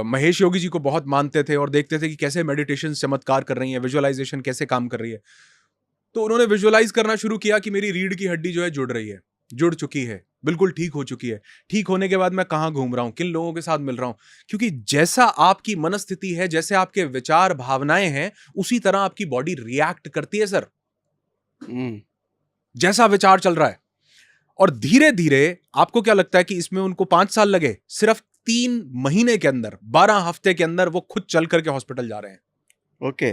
महेश योगी जी को बहुत मानते थे और देखते थे कि कैसे मेडिटेशन चमत्कार कर रही है, विजुअलाइजेशन कैसे काम कर रही है। तो उन्होंने विजुअलाइज करना शुरू किया कि मेरी रीढ़ की हड्डी जो है जुड़ रही है, जुड़ चुकी है, बिल्कुल ठीक हो चुकी है। ठीक होने के बाद मैं कहां घूम रहा हूं, किन लोगों के साथ मिल रहा हूं, क्योंकि जैसा आपकी मनस्थिति है, जैसे आपके विचार भावनाएं हैं, उसी तरह आपकी बॉडी रिएक्ट करती है सर। जैसा विचार चल रहा है। और धीरे धीरे, आपको क्या लगता है कि इसमें उनको 5 साल लगे? सिर्फ 3 महीने के अंदर, 12 हफ्ते के अंदर वो खुद चल करके हॉस्पिटल जा रहे हैं। ओके,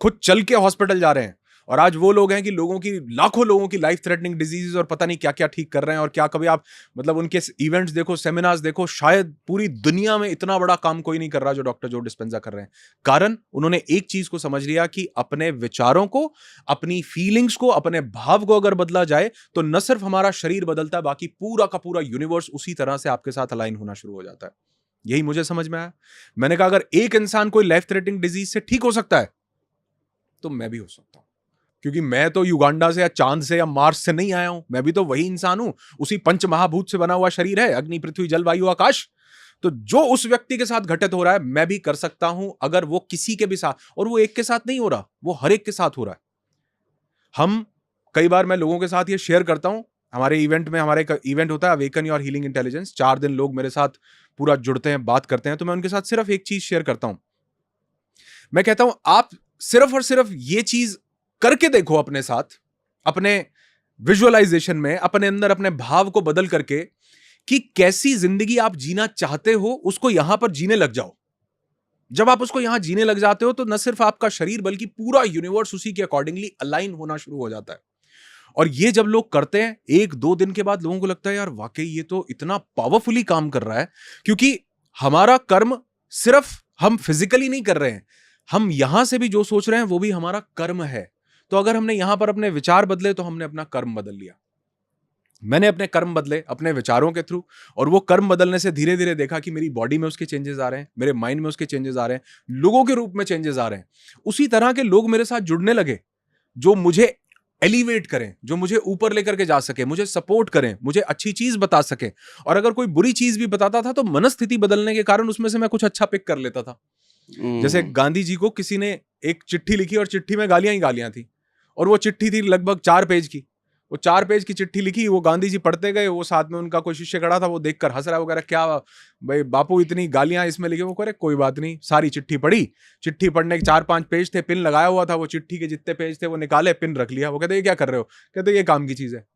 खुद चल के हॉस्पिटल जा रहे हैं। और आज वो लोग हैं कि लोगों की, लाखों लोगों की लाइफ थ्रेटनिंग डिजीजेस और पता नहीं क्या क्या ठीक कर रहे हैं। और क्या कभी आप मतलब उनके इवेंट्स देखो, सेमिनार्स देखो, शायद पूरी दुनिया में इतना बड़ा काम कोई नहीं कर रहा जो डॉक्टर जो डिस्पेंजा कर रहे हैं। कारण उन्होंने एक चीज को समझ लिया कि अपने विचारों को, अपनी फीलिंग्स को, अपने भाव को अगर बदला जाए तो न सिर्फ हमारा शरीर बदलता है, बाकी पूरा का पूरा यूनिवर्स उसी तरह से आपके साथ अलाइन होना शुरू हो जाता है। यही मुझे समझ में आया। मैंने कहा अगर एक इंसान कोई लाइफ थ्रेटनिंग डिजीज से ठीक हो सकता है तो मैं भी हो सकता हूं, क्योंकि मैं तो युगांडा से या चांद से या मार्स से नहीं आया हूं। मैं भी तो वही इंसान हूं, उसी पंच महाभूत से बना हुआ शरीर है, अग्नि, पृथ्वी, जल, वायु, आकाश। तो जो उस व्यक्ति के साथ घटित हो रहा है, मैं भी कर सकता हूं, अगर वो किसी के भी साथ, और वो एक के साथ नहीं हो रहा, वो हर एक के साथ हो रहा है। हम कई बार, मैं लोगों के साथ ये शेयर करता हूं, हमारे इवेंट में, हमारे इवेंट होता है अवेकन योर हीलिंग इंटेलिजेंस, 4 दिन लोग मेरे साथ पूरा जुड़ते हैं, बात करते हैं। तो मैं उनके साथ सिर्फ एक चीज शेयर करता हूं। मैं कहता हूं आप सिर्फ और सिर्फ ये चीज करके देखो अपने साथ, अपने विजुअलाइजेशन में, अपने अंदर अपने भाव को बदल करके, कि कैसी जिंदगी आप जीना चाहते हो, उसको यहां पर जीने लग जाओ। जब आप उसको यहां जीने लग जाते हो तो न सिर्फ आपका शरीर बल्कि पूरा यूनिवर्स उसी के अकॉर्डिंगली अलाइन होना शुरू हो जाता है। और ये जब लोग करते हैं, 1-2 दिन के बाद लोगों को लगता है यार वाकई ये तो इतना पावरफुली काम कर रहा है, क्योंकि हमारा कर्म सिर्फ हम फिजिकली नहीं कर रहे हैं, हम यहां से भी जो सोच रहे हैं वो भी हमारा कर्म है। तो अगर हमने यहां पर अपने विचार बदले तो हमने अपना कर्म बदल लिया। मैंने अपने कर्म बदले अपने विचारों के थ्रू, और वो कर्म बदलने से धीरे धीरे देखा कि मेरी बॉडी में उसके चेंजेस आ रहे हैं, मेरे माइंड में उसके चेंजेस आ रहे हैं, लोगों के रूप में चेंजेस आ रहे हैं। उसी तरह के लोग मेरे साथ जुड़ने लगे जो मुझे एलिवेट करें, जो मुझे ऊपर लेकर के जा सके, मुझे सपोर्ट करें, मुझे अच्छी चीज बता सके। और अगर कोई बुरी चीज भी बताता था तो मनस्थिति बदलने के कारण उसमें से मैं कुछ अच्छा पिक कर लेता था। जैसे गांधी जी को किसी ने एक चिट्ठी लिखी और चिट्ठी में गालियां ही गालियां थी, और वो चिट्ठी थी लगभग 4 पेज की। वो 4 पेज की चिट्ठी लिखी, वो गांधी जी पढ़ते गए, वो साथ में उनका कोई शिष्य खड़ा था, वो देखकर हंस रहा है, वो कह रहा क्या भाई बापू इतनी गालियां इसमें लिखे। वो कह रहे कोई बात नहीं, सारी चिट्ठी पढ़ी, चिट्ठी पढ़ने के 4-5 पेज थे, पिन लगाया हुआ था, वो चिट्ठी के जितने पेज थे वो निकाले, पिन रख लिया। वो कहते ये क्या कर रहे हो? कहते ये काम की चीज है।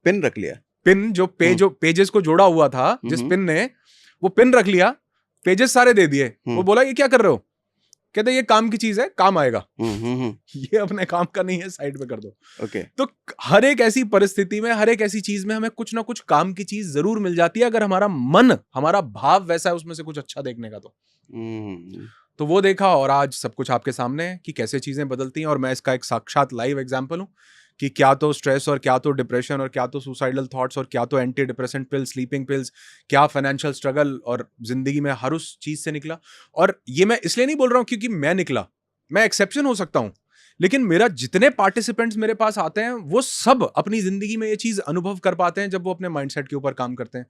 पिन रख लिया? पिन जो पेजेस को जोड़ा हुआ था जिस पिन ने, वो पिन रख लिया, पेजेस सारे दे दिए। वो बोला ये क्या कर रहे हो? कहते ये काम की चीज है, काम आएगा। ये अपने काम का नहीं है, साइड में कर दो। ओके। तो हर एक ऐसी परिस्थिति में, हर एक ऐसी चीज में हमें कुछ ना कुछ काम की चीज जरूर मिल जाती है, अगर हमारा मन, हमारा भाव वैसा है उसमें से कुछ अच्छा देखने का। तो वो देखा, और आज सब कुछ आपके सामने है कि कैसे चीजें बदलती हैं। और मैं इसका एक साक्षात लाइव एग्जाम्पल हूं कि क्या तो स्ट्रेस और क्या तो डिप्रेशन और क्या तो सुसाइडल थॉट्स और क्या तो anti depressant pills, sleeping pills, क्या फाइनेंशियल स्ट्रगल, और जिंदगी में हर उस चीज से निकला। और ये मैं इसलिए नहीं बोल रहा हूं क्योंकि मैं निकला, मैं एक्सेप्शन हो सकता हूं, लेकिन मेरा जितने पार्टिसिपेंट्स मेरे पास आते हैं वो सब अपनी जिंदगी में ये चीज अनुभव कर पाते हैं जब वो अपने माइंडसेट के ऊपर काम करते हैं।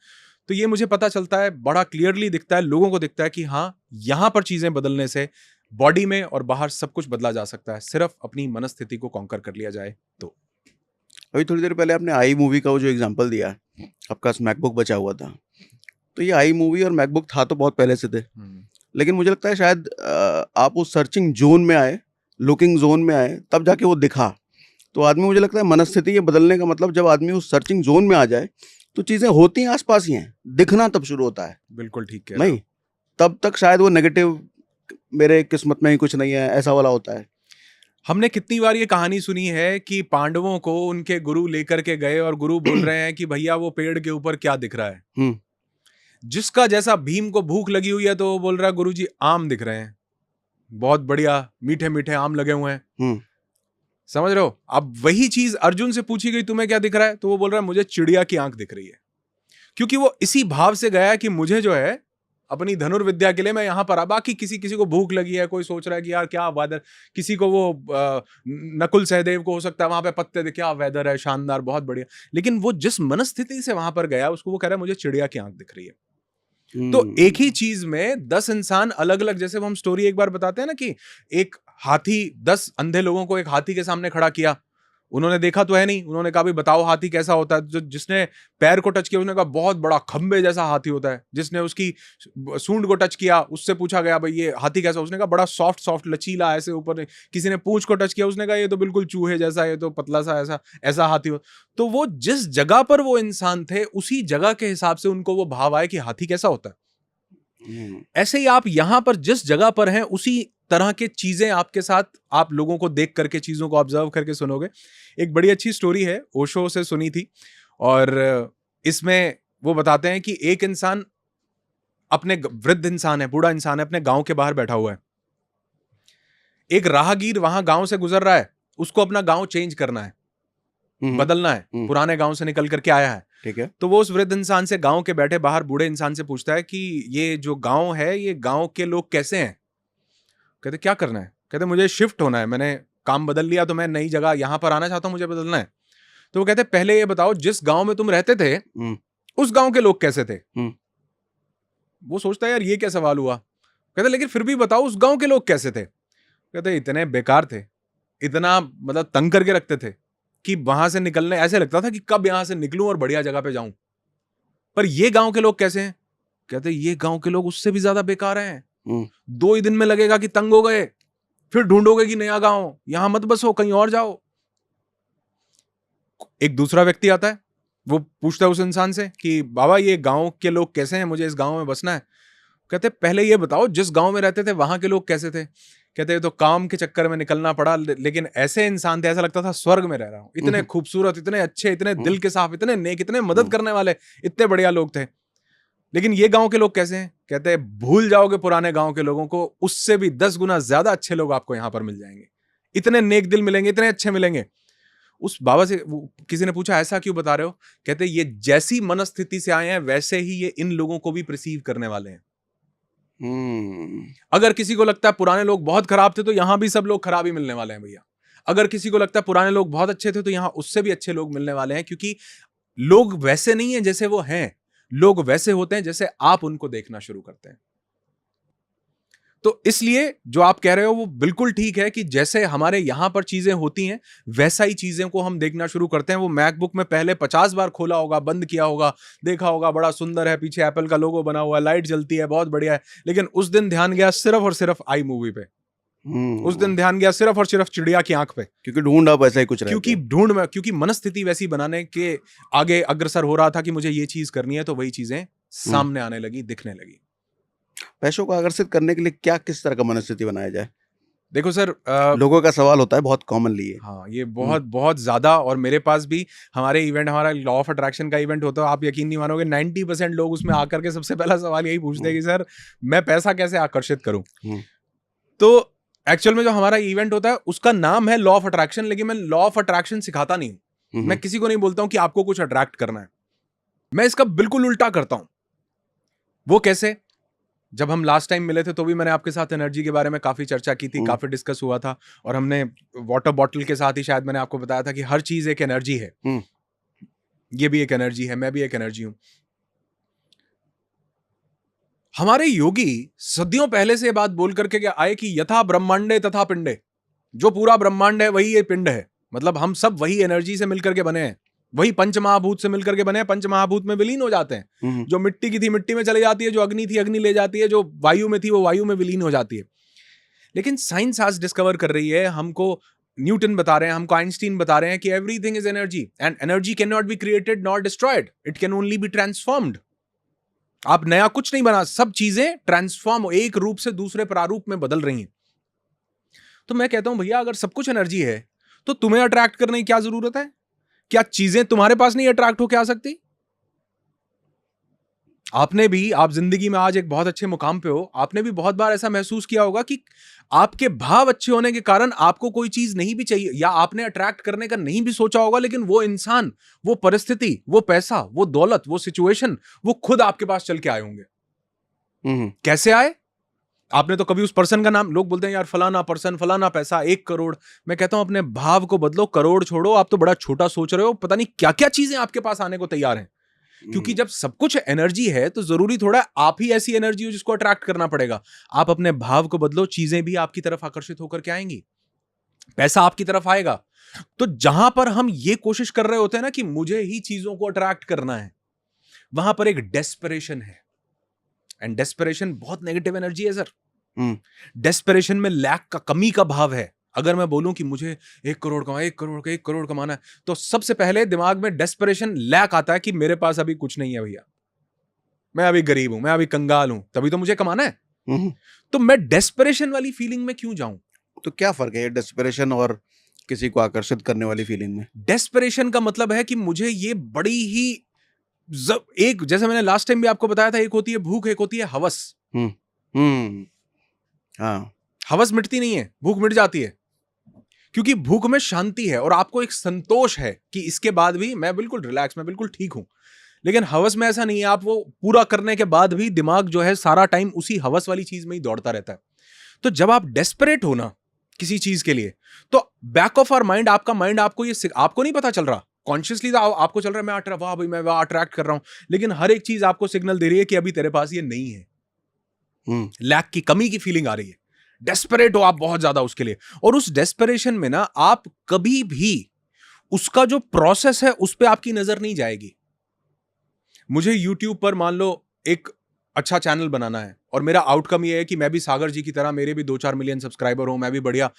तो ये मुझे पता चलता है, बड़ा क्लियरली दिखता है, लोगों को दिखता है कि हाँ, यहां पर चीजें बदलने से बॉडी में और बाहर सब कुछ बदला जा सकता है, सिर्फ अपनी मनस्थिति को कॉन्कर कर लिया जाए तो। अभी थोड़ी देर पहले आपने आई मूवी का वो जो एग्जांपल दिया, आपका मैकबुक बचा हुआ था, तो ये आई मूवी और मैकबुक था तो बहुत पहले से थे, लेकिन मुझे लगता है शायद आप उस सर्चिंग जोन में आए, लुकिंग जोन में आए, तब जाके वो दिखा। तो आदमी, मुझे लगता है मनस्थिति ये बदलने का मतलब, जब आदमी उस सर्चिंग जोन में आ जाए तो चीज़ें होती हैं आसपास ही हैं, दिखना तब शुरू होता है। बिल्कुल ठीक है। नहीं, तब तक शायद वो नेगेटिव, मेरे किस्मत में ही कुछ नहीं है, ऐसा वाला होता है। हमने कितनी बार ये कहानी सुनी है कि पांडवों को उनके गुरु लेकर के गए और गुरु बोल रहे हैं कि भैया वो पेड़ के ऊपर क्या दिख रहा है। जिसका जैसा भीम को भूख लगी हुई है तो वो बोल रहा है गुरुजी आम दिख रहे हैं, बहुत बढ़िया मीठे मीठे आम लगे हुए हैं। समझ रहे हो? अब वही चीज अर्जुन से पूछी गई तुम्हें क्या दिख रहा है, तो वो बोल रहा है मुझे चिड़िया की आंख दिख रही है, क्योंकि वो इसी भाव से गया कि मुझे जो है अपनी धनुर्विद्या के लिए मैं यहां पर आ। बाकी किसी को भूख लगी है, कोई सोच रहा है कि यार क्या वेदर, किसी को वो नकुल सहदेव को हो सकता है वहां पे पत्ते, क्या वेदर है, शानदार, बहुत बढ़िया। लेकिन वो जिस मनस्थिति से वहां पर गया, उसको वो कह रहा है मुझे चिड़िया की आंख दिख रही है। तो एक ही चीज में 10 इंसान अलग अलग, जैसे वो हम स्टोरी एक बार बताते हैं ना कि एक हाथी, 10 अंधे लोगों को एक हाथी के सामने खड़ा किया, उन्होंने देखा तो है नहीं, उन्होंने कहा भाई बताओ हाथी कैसा होता है। जो जिसने पैर को टच किया उसने कहा बहुत बड़ा खंबे जैसा हाथी होता है। जिसने उसकी सूंड को टच किया उससे पूछा गया भाई ये हाथी कैसा, उसने कहा बड़ा सॉफ्ट सॉफ्ट लचीला ऐसे ऊपर। किसी ने पूंछ को टच किया, उसने कहा ये तो बिल्कुल चूहे जैसा, ये तो पतला सा ऐसा हाथी हो। तो वो जिस जगह पर वो इंसान थे उसी जगह के हिसाब से उनको वो भाव आए कि हाथी कैसा होता है। ऐसे ही आप यहां पर जिस जगह पर हैं उसी तरह के चीजें आपके साथ, आप लोगों को देख करके, चीजों को ऑब्जर्व करके सुनोगे। एक बड़ी अच्छी स्टोरी है, ओशो से सुनी थी, और इसमें वो बताते हैं कि एक इंसान, अपने वृद्ध इंसान है, बूढ़ा इंसान है, अपने गांव के बाहर बैठा हुआ है। एक राहगीर वहां गांव से गुजर रहा है, उसको अपना गांव चेंज करना है, बदलना है, पुराने गांव से निकल करके आया है। ठीक है। तो वो उस वृद्ध इंसान से, गांव के बैठे बाहर बूढ़े इंसान से पूछता है कि ये जो गांव है, ये गांव के लोग कैसे हैं? कहते क्या करना है? कहते मुझे शिफ्ट होना है, मैंने काम बदल लिया तो मैं नई जगह यहां पर आना चाहता हूं, मुझे बदलना है। तो वो कहते पहले ये बताओ जिस गांव में तुम रहते थे उस गांव के लोग कैसे थे? वो सोचता है यार ये क्या सवाल हुआ। कहते लेकिन फिर भी बताओ उस गांव के लोग कैसे थे? कहते इतने बेकार थे, इतना मतलब तंग करके रखते थे कि वहां से निकलने ऐसे लगता था कि कब यहां से निकलूं और बढ़िया जगह पे जाऊं। पर ये गांव के लोग कैसे हैं? कहते ये गांव के लोग उससे भी ज्यादा बेकार हैं। 2 ही दिन में लगेगा कि तंग हो गए, फिर ढूंढोगे कि नया गांव, यहां मत बसो, कहीं और जाओ। एक दूसरा व्यक्ति आता है, वो पूछता है उस इंसान से कि बाबा ये गांव के लोग कैसे हैं, मुझे इस गांव में बसना है। कहते पहले ये बताओ जिस गांव में रहते थे वहां के लोग कैसे थे? कहते तो काम के चक्कर में निकलना पड़ा, लेकिन ऐसे इंसान थे ऐसा लगता था स्वर्ग में रह रहा हूं। इतने खूबसूरत, इतने अच्छे, इतने दिल के साफ, इतने नेक, इतने मदद करने वाले, इतने बढ़िया लोग थे। लेकिन ये गांव के लोग कैसे हैं? कहते भूल जाओगे पुराने गांव के लोगों को, उससे भी 10 गुना ज्यादा अच्छे लोग आपको यहां पर मिल जाएंगे, इतने नेक दिल मिलेंगे, इतने अच्छे मिलेंगे। उस बाबा से किसी ने पूछा ऐसा क्यों बता रहे हो? कहते ये जैसी मनस्थिति से आए हैं वैसे ही ये इन लोगों को भी रिसीव करने वाले हैं। अगर किसी को लगता है पुराने लोग बहुत खराब थे तो यहां भी सब लोग खराब ही मिलने वाले हैं भैया। अगर किसी को लगता है पुराने लोग बहुत अच्छे थे तो यहां उससे भी अच्छे लोग मिलने वाले हैं, क्योंकि लोग वैसे नहीं है जैसे वो हैं, लोग वैसे होते हैं जैसे आप उनको देखना शुरू करते हैं। तो इसलिए जो आप कह रहे हो वो बिल्कुल ठीक है कि जैसे हमारे यहां पर चीजें होती हैं वैसा ही चीजें को हम देखना शुरू करते हैं। वो मैकबुक में पहले 50 बार खोला होगा, बंद किया होगा, देखा होगा बड़ा सुंदर है, पीछे एप्पल का लोगो बना हुआ है, लाइट जलती है, बहुत बढ़िया है, लेकिन उस दिन ध्यान गया सिर्फ और सिर्फ आई मूवी पे, उस दिन ध्यान गया सिर्फ और सिर्फ चिड़िया की आंख पे, क्योंकि ढूंढ आप ऐसा ही कुछ रहते हैं। क्योंकि मनस्थिति वैसी बनाने के आगे अग्रसर हो रहा था कि मुझे ये चीज करनी है, तो वही चीजें सामने आने लगी, दिखने लगी। पैसों को आकर्षित करने के लिए क्या किस तरह का मनस्थिति बनाया जाए? देखो सर, लोगों का सवाल होता है, बहुत कॉमनली है। हाँ, ये बहुत बहुत ज्यादा, और मेरे पास भी हमारा लॉ ऑफ अट्रैक्शन का इवेंट होता है, आप यकीन नहीं मानोगे 90% लोग उसमें आकर के सबसे पहला सवाल यही पूछते हैं कि सर मैं पैसा कैसे आकर्षित करूं। तो एक्चुअल में जो हमारा इवेंट होता है उसका नाम है लॉ ऑफ अट्रैक्शन, लेकिन मैं लॉ ऑफ अट्रैक्शन सिखाता नहीं हूं। मैं किसी को नहीं बोलता हूं कि आपको कुछ अट्रैक्ट करना है, मैं इसका बिल्कुल उल्टा करता हूं। वो कैसे? जब हम लास्ट टाइम मिले थे तो भी मैंने आपके साथ एनर्जी के बारे में काफी चर्चा की थी, काफी डिस्कस हुआ था, और हमने वाटर बॉटल के साथ ही शायद मैंने आपको बताया था कि हर चीज एक एनर्जी है। ये भी एक एनर्जी है, मैं भी एक एनर्जी हूं। हमारे योगी सदियों पहले से ये बात बोल करके क्या आए कि यथा ब्रह्मांडे तथा पिंडे, जो पूरा ब्रह्मांड है वही ये पिंड है, मतलब हम सब वही एनर्जी से मिलकर के बने हैं, वही पंचमहाभूत से मिलकर के बने हैं, पंचमहाभूत में विलीन हो जाते हैं। जो मिट्टी की थी मिट्टी में चली जाती है, जो अग्नि थी अग्नि ले जाती है, जो वायु में थी वो वायु में विलीन हो जाती है। लेकिन साइंस आज डिस्कवर कर रही है, हमको न्यूटन बता रहे हैं, हमको आइंस्टीन बता रहे हैं कि everything is energy and energy can not be created not destroyed, it can only be transformed. आप नया कुछ नहीं बना, सब चीजें ट्रांसफॉर्म एक रूप से दूसरे प्रारूप में बदल रही हैं। तो मैं कहता हूं भैया अगर सब कुछ एनर्जी है तो तुम्हें अट्रैक्ट करने की क्या जरूरत है? क्या चीजें तुम्हारे पास नहीं अट्रैक्ट होकर आ सकती? आप जिंदगी में आज एक बहुत अच्छे मुकाम पे हो, आपने भी बहुत बार ऐसा महसूस किया होगा कि आपके भाव अच्छे होने के कारण आपको कोई चीज नहीं भी चाहिए, या आपने अट्रैक्ट करने का नहीं भी सोचा होगा, लेकिन वो इंसान, वो परिस्थिति, वो पैसा, वो दौलत, वो सिचुएशन, वो खुद आपके पास चल के आए होंगे। कैसे आए? आपने तो कभी उस पर्सन का नाम, लोग बोलते हैं यार फलाना पर्सन, फलाना पैसा, 1 करोड़। मैं कहता हूं अपने भाव को बदलो, करोड़ छोड़ो, आप तो बड़ा छोटा सोच रहे हो, पता नहीं क्या क्या चीजें आपके पास आने को तैयार हैं। क्योंकि जब सब कुछ एनर्जी है तो जरूरी थोड़ा आप ही ऐसी एनर्जी हो जिसको अट्रैक्ट करना पड़ेगा। आप अपने भाव को बदलो, चीजें भी आपकी तरफ आकर्षित होकर के आएंगी, पैसा आपकी तरफ आएगा। तो जहां पर हम ये कोशिश कर रहे होते हैं ना कि मुझे ही चीजों को अट्रैक्ट करना है, वहां पर एक डेस्परेशन है, एंड डेस्परेशन बहुत नेगेटिव एनर्जी है सर। डेस्परेशन में लैक का, कमी का भाव है। अगर मैं बोलूं कि मुझे 1 करोड़ कमाना है, तो सबसे पहले दिमाग में डेस्परेशन, लैक आता है कि मेरे पास अभी कुछ नहीं है भैया, मैं अभी गरीब हूं, मैं अभी कंगाल हूं, तभी तो मुझे कमाना है। तो मैं डेस्परेशन वाली फीलिंग में क्यों जाऊं? तो क्या फर्क है डेस्परेशन और किसी को आकर्षित करने वाली फीलिंग में? डेस्परेशन का मतलब है कि मुझे ये बड़ी ही एक, जैसे मैंने लास्ट टाइम भी आपको बताया था, एक होती है भूख, एक होती है हवस। हाँ, हवस मिटती नहीं है, भूख मिट जाती है, क्योंकि भूख में शांति है और आपको एक संतोष है कि इसके बाद भी मैं बिल्कुल रिलैक्स, मैं बिल्कुल ठीक हूं। लेकिन हवस में ऐसा नहीं है, आप वो पूरा करने के बाद भी दिमाग जो है सारा टाइम उसी हवस वाली चीज में ही दौड़ता रहता है। तो जब आप डेस्परेट हो ना किसी चीज के लिए, तो बैक ऑफ आवर माइंड, आपका माइंड आपको ये, आपको नहीं पता चल रहा, कॉन्शियसली आपको चल रहा है मैं अट्रैक्ट कर रहा हूं, लेकिन हर एक चीज आपको सिग्नल दे रही है कि अभी तेरे पास ये नहीं है। लैक की, कमी की फीलिंग आ रही है, डेस्परेट हो आप बहुत ज्यादा उसके लिए। और उस डेस्परेशन में ना आप कभी भी उसका जो प्रोसेस है उस पर आपकी नजर नहीं जाएगी। मुझे YouTube पर मान लो एक अच्छा चैनल बनाना है और मेरा आउटकम ये है कि मैं भी सागर जी की तरह, मेरे भी 2-4 मिलियन सब्सक्राइबर हो, मैं भी बढ़िया।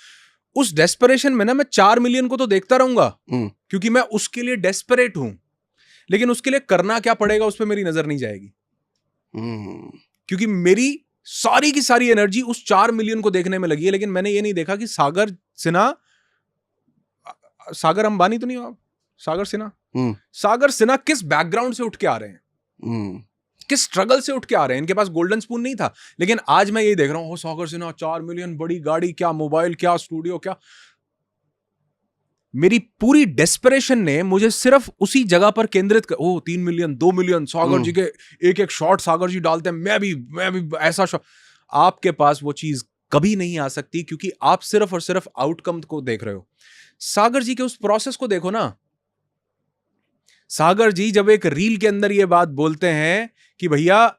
उस डेस्परेशन में ना मैं 4 मिलियन को तो देखता रहूंगा, क्योंकि मैं उसके लिए डेस्परेट हूं, लेकिन उसके लिए करना क्या पड़ेगा उस पर मेरी नजर नहीं जाएगी, क्योंकि मेरी सारी की सारी एनर्जी उस 4 मिलियन को देखने में लगी है। लेकिन मैंने ये नहीं देखा कि सागर अंबानी तो नहीं हो आप, सागर सिन्हा किस बैकग्राउंड से उठ के आ रहे हैं, किस स्ट्रगल से उठ के आ रहे हैं। इनके पास गोल्डन स्पून नहीं था, लेकिन आज मैं ये देख रहा हूं, सागर सिन्हा 4 मिलियन, बड़ी गाड़ी, क्या मोबाइल, क्या स्टूडियो, क्या। मेरी पूरी डेस्परेशन ने मुझे सिर्फ उसी जगह पर केंद्रित कर, 3 मिलियन 2 मिलियन सागर जी के एक शॉट सागर जी डालते हैं, मैं भी ऐसा शॉट। आपके पास वो चीज कभी नहीं आ सकती, क्योंकि आप सिर्फ और सिर्फ आउटकम को देख रहे हो। सागर जी के उस प्रोसेस को देखो ना। सागर जी जब एक रील के अंदर ये बात बोलते हैं कि भैया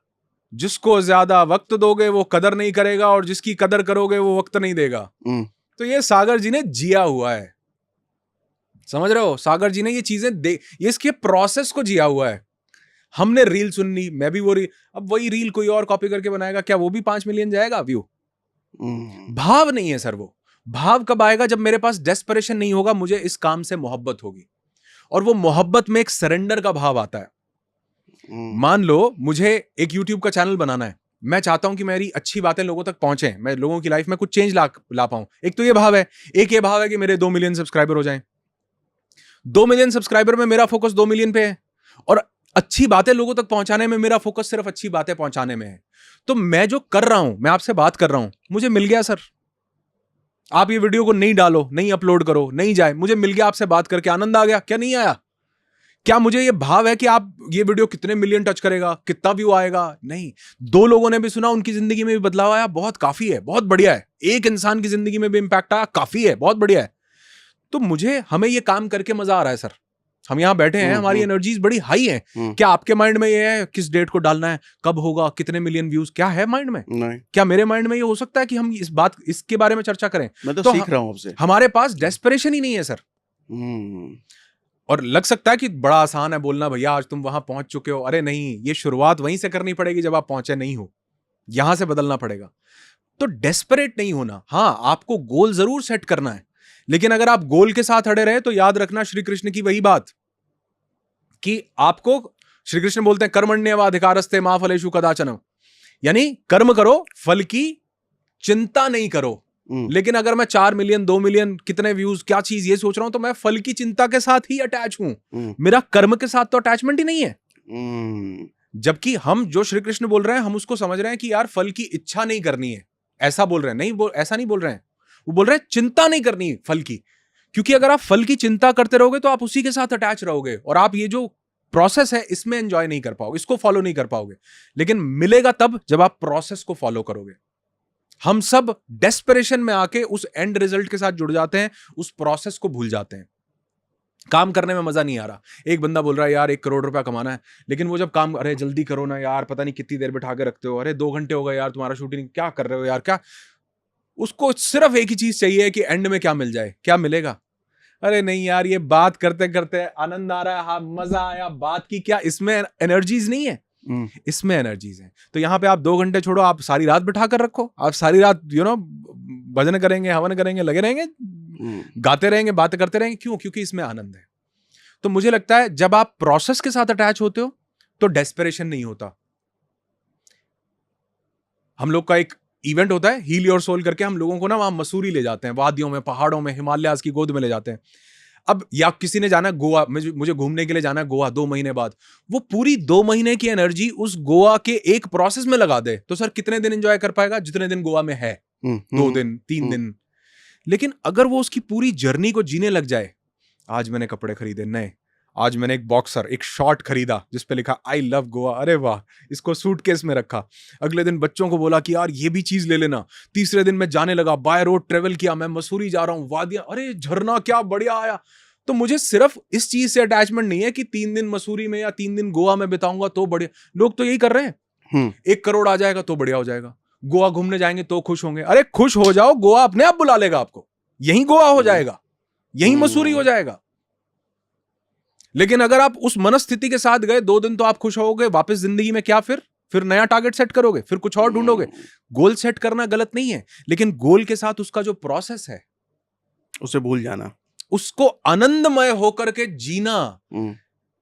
जिसको ज्यादा वक्त दोगे वो कदर नहीं करेगा, और जिसकी कदर करोगे वो वक्त नहीं देगा। तो ये सागर जी ने जिया हुआ है, समझ रहे हो? सागर जी ने ये चीजें ये इसके प्रोसेस को जिया हुआ है। हमने रील सुननी, मैं भी वो रील, अब वही रील कोई और कॉपी करके बनाएगा, क्या वो भी 5 मिलियन जाएगा व्यू? भाव नहीं है सर। वो भाव कब आएगा? जब मेरे पास डेस्परेशन नहीं होगा, मुझे इस काम से मोहब्बत होगी, और वो मोहब्बत में एक सरेंडर का भाव आता है। मान लो मुझे एक YouTube का चैनल बनाना है, मैं चाहता हूं कि मेरी अच्छी बातें लोगों तक पहुंचे, मैं लोगों की लाइफ में कुछ चेंज ला पाऊं। एक तो ये भाव है। एक ये भाव है कि मेरे 2 मिलियन सब्सक्राइबर हो जाएं। 2 मिलियन सब्सक्राइबर में मेरा फोकस 2 मिलियन पे है, और अच्छी बातें लोगों तक पहुंचाने में मेरा फोकस सिर्फ अच्छी बातें पहुंचाने में है। तो मैं जो कर रहा हूं, मैं आपसे बात कर रहा हूं, मुझे मिल गया सर। आप ये वीडियो को नहीं डालो, नहीं अपलोड करो, नहीं जाए, मुझे मिल गया आपसे बात करके, आनंद आ गया, क्या नहीं आया? क्या मुझे ये भाव है कि आप ये वीडियो कितने मिलियन टच करेगा, कितना व्यू आएगा? नहीं। 2 लोगों ने भी सुना, उनकी जिंदगी में भी बदलाव आया, बहुत काफी है, बहुत बढ़िया है। एक इंसान की जिंदगी में भी इंपैक्ट आया, काफी है, बहुत बढ़िया है। तो हमें ये काम करके मजा आ रहा है सर। हम यहां बैठे हैं, हमारी एनर्जीज बड़ी हाई है। क्या आपके माइंड में ये है किस डेट को डालना है, कब होगा, कितने मिलियन व्यूज, क्या है माइंड में? नहीं। क्या मेरे माइंड में ये हो सकता है कि हम इसके बारे में चर्चा करें? मैं तो सीख रहा हूं आपसे। हमारे पास डेस्परेशन ही नहीं है सर। और लग सकता है कि बड़ा आसान है बोलना, भैया आज तुम वहां पहुंच चुके हो। अरे नहीं, ये शुरुआत वहीं से करनी पड़ेगी जब आप पहुंचे नहीं हो, यहां से बदलना पड़ेगा। तो डेस्परेट नहीं होना। हाँ, आपको गोल जरूर सेट करना है, लेकिन अगर आप गोल के साथ अड़े रहे तो याद रखना श्री कृष्ण की वही बात कि आपको, श्री कृष्ण बोलते हैं कर्मण्येवाधिकारस्ते मा फलेषु कदाचन, यानी कर्म करो, फल की चिंता नहीं करो। लेकिन अगर मैं 4 मिलियन 2 मिलियन कितने व्यूज क्या चीज ये सोच रहा हूं, तो मैं फल की चिंता के साथ ही अटैच हूं, मेरा कर्म के साथ तो अटैचमेंट ही नहीं है। जबकि हम जो श्री कृष्ण बोल रहे हैं, हम उसको समझ रहे हैं कि यार फल की इच्छा नहीं करनी है, ऐसा बोल रहे हैं। नहीं, ऐसा नहीं बोल रहे हैं, वो बोल रहे हैं चिंता नहीं करनी फल की। क्योंकि अगर आप फल की चिंता करते रहोगे तो आप उसी के साथ अटैच रहोगे, और आप ये जो प्रोसेस है इसमें एंजॉय नहीं कर पाओगे, इसको फॉलो नहीं कर पाओगे। लेकिन मिलेगा तब जब आप प्रोसेस को फॉलो करोगे। हम सब डेस्परेशन में आके उस एंड रिजल्ट के साथ जुड़ जाते हैं, उस प्रोसेस को भूल जाते हैं। काम करने में मजा नहीं आ रहा। एक बंदा बोल रहा है यार 1 करोड़ रुपया कमाना है, लेकिन वो जब काम, अरे जल्दी करो ना यार, पता नहीं कितनी देर बिठा के रखते हो, अरे 2 घंटे हो गए यार तुम्हारा शूटिंग, क्या कर रहे हो यार, क्या? उसको सिर्फ एक ही चीज चाहिए कि एंड में क्या मिल जाए। क्या मिलेगा? अरे नहीं यार, ये बात करते करते आनंद आ रहा है, हाँ मजा आया बात की, क्या इसमें एनर्जीज नहीं है? इसमें एनर्जीज है। तो यहाँ पे आप 2 घंटे छोड़ो, आप सारी रात बिठा कर रखो, आप सारी रात भजन करेंगे, हवन करेंगे, लगे रहेंगे, गाते रहेंगे, बातें करते रहेंगे। क्यों? क्योंकि इसमें आनंद है। तो मुझे लगता है जब आप प्रोसेस के साथ अटैच होते हो तो डेस्परेशन नहीं होता। हम लोग का एक इवेंट होता है हील योर सोल करके, हम लोगों को ना वहां मसूरी ले जाते हैं, वादियों में, पहाड़ों में, हिमालयाज की गोद में ले जाते हैं। अब या किसी ने जाना गोवा, मुझे घूमने के लिए जाना है गोवा 2 महीने बाद, वो पूरी 2 महीने की एनर्जी उस गोवा के एक प्रोसेस में लगा दे, तो सर कितने दिन एंजॉय कर पाएगा? जितने दिन गोवा में है, 2 दिन 3 दिन। लेकिन अगर वो उसकी पूरी जर्नी को जीने लग जाए, आज मैंने कपड़े खरीदे नए, आज मैंने एक बॉक्सर, एक शॉर्ट खरीदा जिसपे लिखा आई लव गोवा, अरे वाह, इसको सूटकेस में रखा। अगले दिन बच्चों को बोला कि यार ये भी चीज ले लेना। तीसरे दिन मैं जाने लगा, बाय रोड ट्रेवल किया, मैं मसूरी जा रहा हूँ, वादियां, अरे झरना क्या बढ़िया आया। तो मुझे सिर्फ इस चीज से अटैचमेंट नहीं है कि 3 दिन मसूरी में या 3 दिन गोवा में बिताऊंगा तो बढ़िया। लोग तो यही कर रहे हैं, 1 करोड़ आ जाएगा तो बढ़िया हो जाएगा, गोवा घूमने जाएंगे तो खुश होंगे। अरे खुश हो जाओ, गोवा अपने आप बुला लेगा आपको, यही गोवा हो जाएगा, यही मसूरी हो जाएगा। लेकिन अगर आप उस मनस्थिति के साथ गए, 2 दिन तो आप खुश होगे, वापस जिंदगी में क्या फिर नया टारगेट सेट करोगे, फिर कुछ और ढूंढोगे। गोल सेट करना गलत नहीं है, लेकिन गोल के साथ उसका जो प्रोसेस है उसे भूल जाना, उसको आनंदमय होकर के जीना।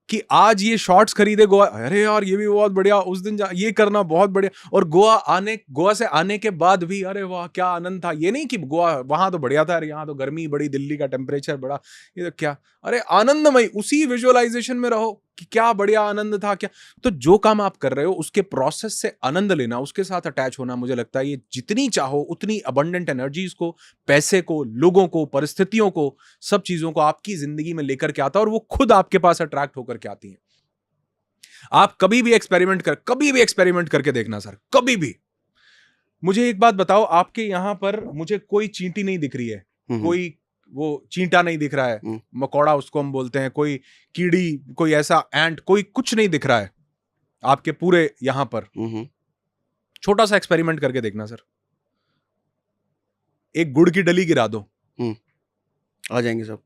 कि आज ये शॉर्ट्स खरीदे गोवा, अरे यार ये भी बहुत बढ़िया, उस दिन ये करना बहुत बढ़िया, और गोवा से आने के बाद भी अरे वाह क्या आनंद था। ये नहीं कि गोवा वहां तो बढ़िया था, यहाँ तो गर्मी बड़ी, दिल्ली का टेम्परेचर बड़ा, ये तो क्या, अरे आनंदमय, उसी विजुअलाइजेशन में रहो कि क्या बढ़िया आनंद था क्या। तो जो काम आप कर रहे हो उसके प्रोसेस से आनंद लेना, उसके साथ अटैच होना, मुझे लगता है ये जितनी चाहो उतनी अबंडेंट एनर्जीज को, पैसे को, लोगों को, परिस्थितियों को, सब चीजों को आपकी जिंदगी में लेकर के आता है, और वो खुद आपके पास अट्रैक्ट होकर के आती है। आप कभी भी एक्सपेरिमेंट करके देखना सर, कभी भी। मुझे एक बात बताओ, आपके यहां पर मुझे कोई चींटी नहीं दिख रही है, कोई वो चींटा नहीं दिख रहा है, मकोड़ा उसको हम बोलते हैं, कोई कीड़ी, कोई ऐसा एंट, कोई कुछ नहीं दिख रहा है आपके पूरे यहां पर। छोटा सा एक्सपेरिमेंट करके देखना सर, एक गुड़ की डली गिरा दो, आ जाएंगे सब।